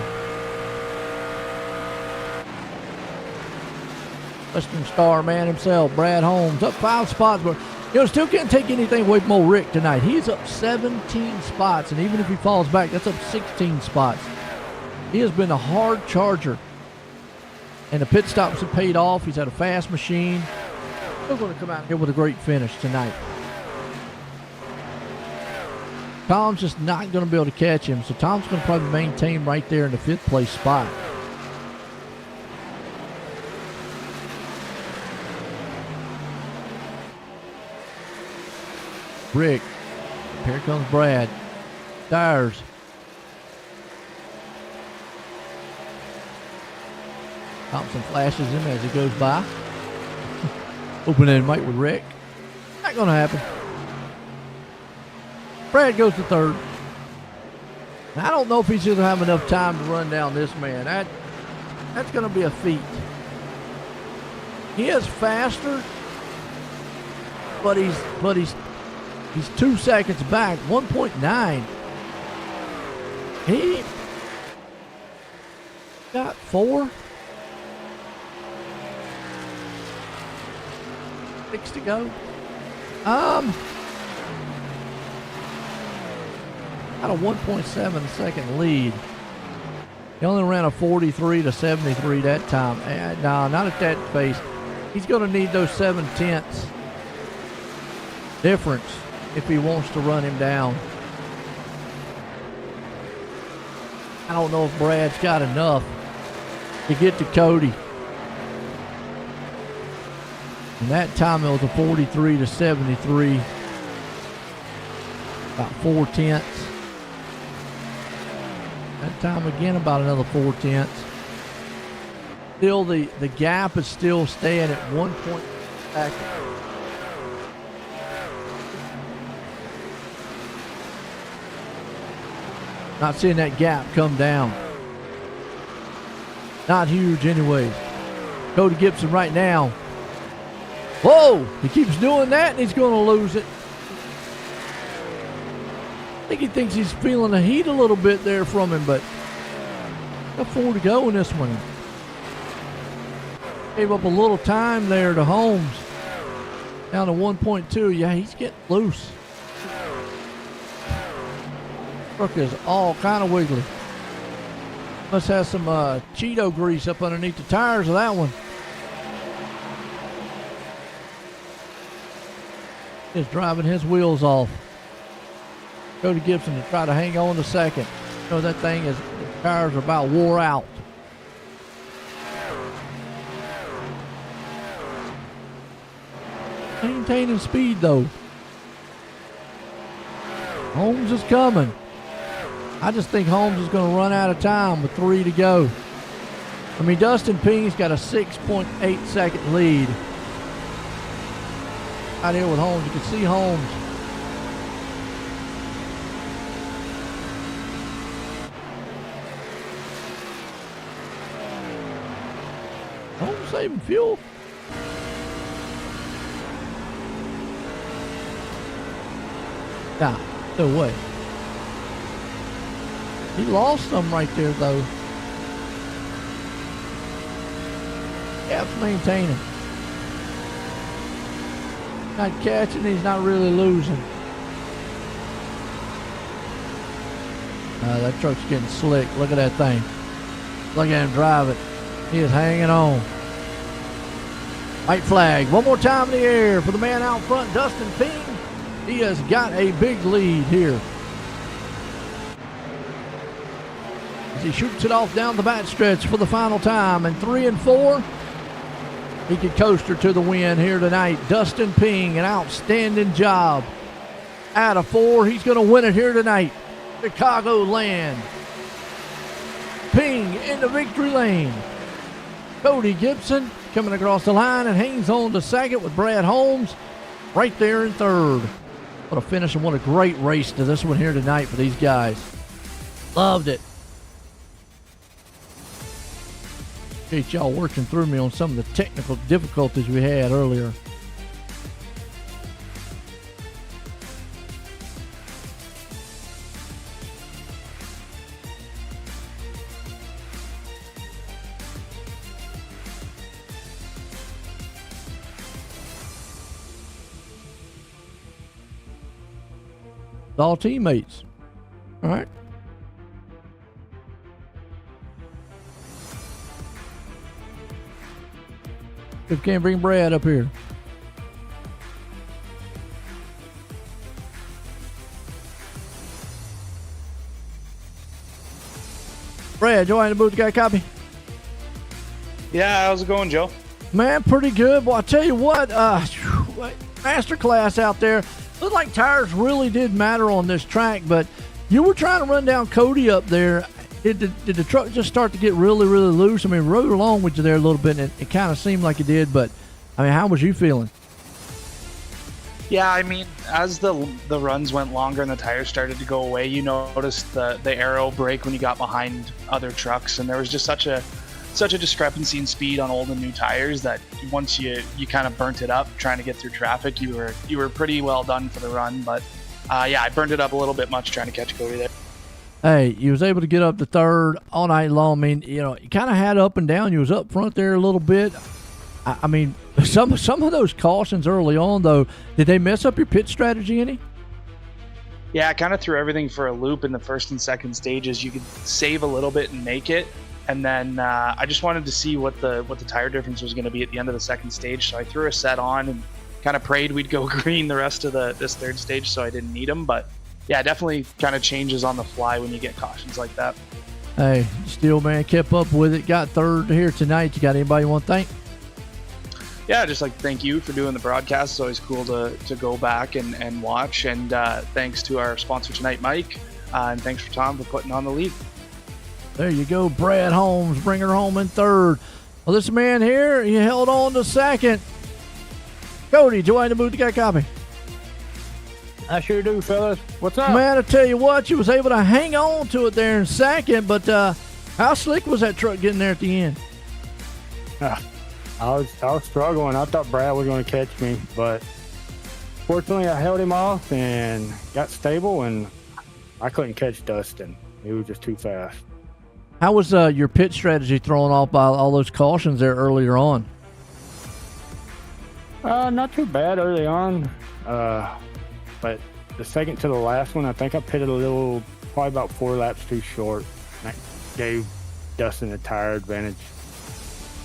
Western Star man himself, Brad Holmes, up 5 spots, but still can't take anything away from old Rick tonight. He's up 17 spots, and even if he falls back, that's up 16 spots. He has been a hard charger, and the pit stops have paid off. He's had a fast machine. Still going to come out here with a great finish tonight. Tom's just not going to be able to catch him, so Tom's going to probably maintain right there in the 5th place spot. Rick. Here comes Brad. Tires. Thompson flashes him as he goes by. Open-end mic with Rick. Not going to happen. Brad goes to 3rd. I don't know if he's going to have enough time to run down this man. That's going to be a feat. He is faster, but he's 2 seconds back, 1.9. He got 4. 6 to go. Got a 1.7 second lead. He only ran a 43 to 73 that time. No, not at that pace. He's going to need those 7/10 difference if he wants to run him down. I don't know if Brad's got enough to get to Cody. And that time it was a 43 to 73. About 4/10. That time again about another 4/10. Still the gap is still staying at 1 point second. Not seeing that gap come down. Not huge anyways. Cody Gibson right now. Whoa! He keeps doing that and he's going to lose it. I think he thinks he's feeling the heat a little bit there from him, but got 4 to go in this one. Gave up a little time there to Holmes. Down to 1.2. Yeah, he's getting loose. Truck is all kind of wiggly. Must have some Cheeto grease up underneath the tires of that one. He's driving his wheels off. Cody Gibson to try to hang on to 2nd. That thing is, the tires are about wore out. Maintaining speed though. Holmes is coming. I just think Holmes is going to run out of time with 3 to go. I mean, Dustin Ping's got a 6.8 second lead. Out here with Holmes, you can see Holmes. Holmes saving fuel. Nah, no way. He lost some right there, though. Cap's maintaining. Not catching, he's not really losing. That truck's getting slick. Look at that thing. Look at him drive it. He is hanging on. White flag. One more time in the air for the man out front, Dustin Ping. He has got a big lead here. As he shoots it off down the backstretch for the final time. And 3 and 4, he could coast her to the win here tonight. Dustin Ping, an outstanding job. Out of 4, he's going to win it here tonight. Chicagoland. Ping in the victory lane. Cody Gibson coming across the line and hangs on to second with Brad Holmes right there in third. What a finish and what a great race to this one here tonight for these guys. Loved it. Appreciate y'all working through me on some of the technical difficulties we had earlier. All teammates. All right. If can't bring Brad up here. Brad, join the booth. You got a copy? Yeah, how's it going, Joe? Man, pretty good. Well, I tell you what, masterclass out there. Looked like tires really did matter on this track, but you were trying to run down Cody up there. Did the truck just start to get really, really loose? I mean, rode along with you there a little bit, and it kind of seemed like it did, but, I mean, how was you feeling? Yeah, I mean, as the runs went longer and the tires started to go away, you noticed the aero break when you got behind other trucks, and there was just such a discrepancy in speed on old and new tires that once you kind of burnt it up trying to get through traffic, you were pretty well done for the run. But yeah, I burned it up a little bit much trying to catch Cody there. Hey, you was able to get up to third all night long. I mean, you know, you kind of had up and down. You was up front there a little bit. I mean, some of those cautions early on, though, did they mess up your pit strategy any? Yeah, I kind of threw everything for a loop in the first and second stages. You could save a little bit and make it. And then I just wanted to see what the tire difference was going to be at the end of the second stage. So I threw a set on and kind of prayed we'd go green the rest of this third stage, so I didn't need them. But yeah, definitely kind of changes on the fly when you get cautions like that. Hey, still, man, kept up with it. Got third here tonight. You got anybody you want to thank? Yeah, just like thank you for doing the broadcast. It's always cool to go back and watch. And thanks to our sponsor tonight, Mike. And thanks for Tom for putting on the lead. There you go, Brad Holmes, bring her home in third. Well, this man here, he held on to second. Cody, join the booth. You got a copy? I sure do, fellas. What's up? Man, I tell you what, you was able to hang on to it there in second, but how slick was that truck getting there at the end? I was struggling. I thought Brad was going to catch me, but fortunately I held him off and got stable, and I couldn't catch Dustin. He was just too fast. How was your pit strategy thrown off by all those cautions there earlier on? Not too bad early on, but the second to the last one, I think I pitted a little, probably about 4 laps too short. That gave Dustin a tire advantage.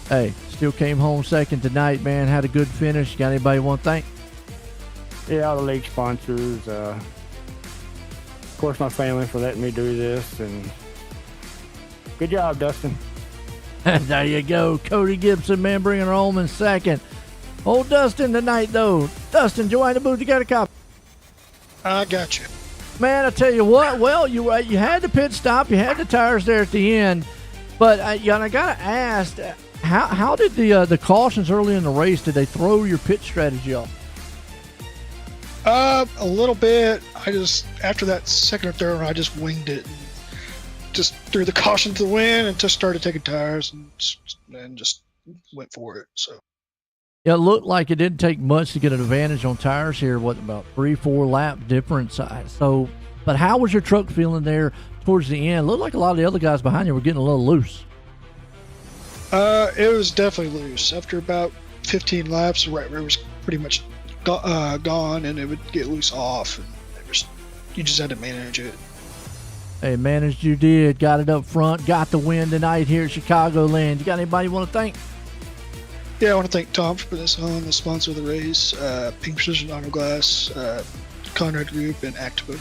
Hey, still came home second tonight, man. Had a good finish. Got anybody you want to thank? Yeah, all the league sponsors. Of course, my family for letting me do this, and good job, Dustin. There you go. Cody Gibson, man, bringing her home in second. Old Dustin tonight, though. Dustin, join the booth. You got a copy? I got you. Man, I tell you what. Well, you had the pit stop. You had the tires there at the end. But I got to ask, how did the cautions early in the race, did they throw your pit strategy off? A little bit. After that second or third one, I just winged it. And just threw the caution to the wind and just started taking tires and just went for it. So. Yeah, it looked like it didn't take much to get an advantage on tires here. What, about 3-4 lap difference? So, but how was your truck feeling there towards the end? It looked like a lot of the other guys behind you were getting a little loose. It was definitely loose. After about 15 laps, the right rear was pretty much gone, and it would get loose off. And you just had to manage it. Hey, managed you did. Got it up front. Got the win tonight here at Chicagoland. You got anybody you want to thank? Yeah, I want to thank Tom for putting this on, the sponsor of the race, Pink Precision Auto Glass, Conrad Group, and Activa.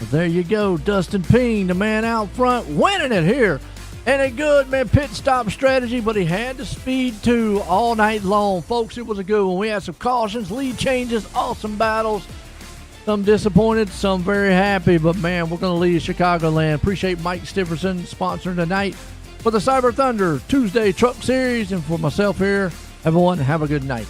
Well, there you go. Dustin Peen, the man out front, winning it here. And a good, man, pit stop strategy, but he had the speed too all night long. Folks, it was a good one. We had some cautions, lead changes, awesome battles. Some disappointed, some very happy, but man, we're going to leave Chicagoland. Appreciate Mike Stiverson sponsoring tonight for the Cyber Thunder Tuesday Truck Series. And for myself here, everyone, have a good night.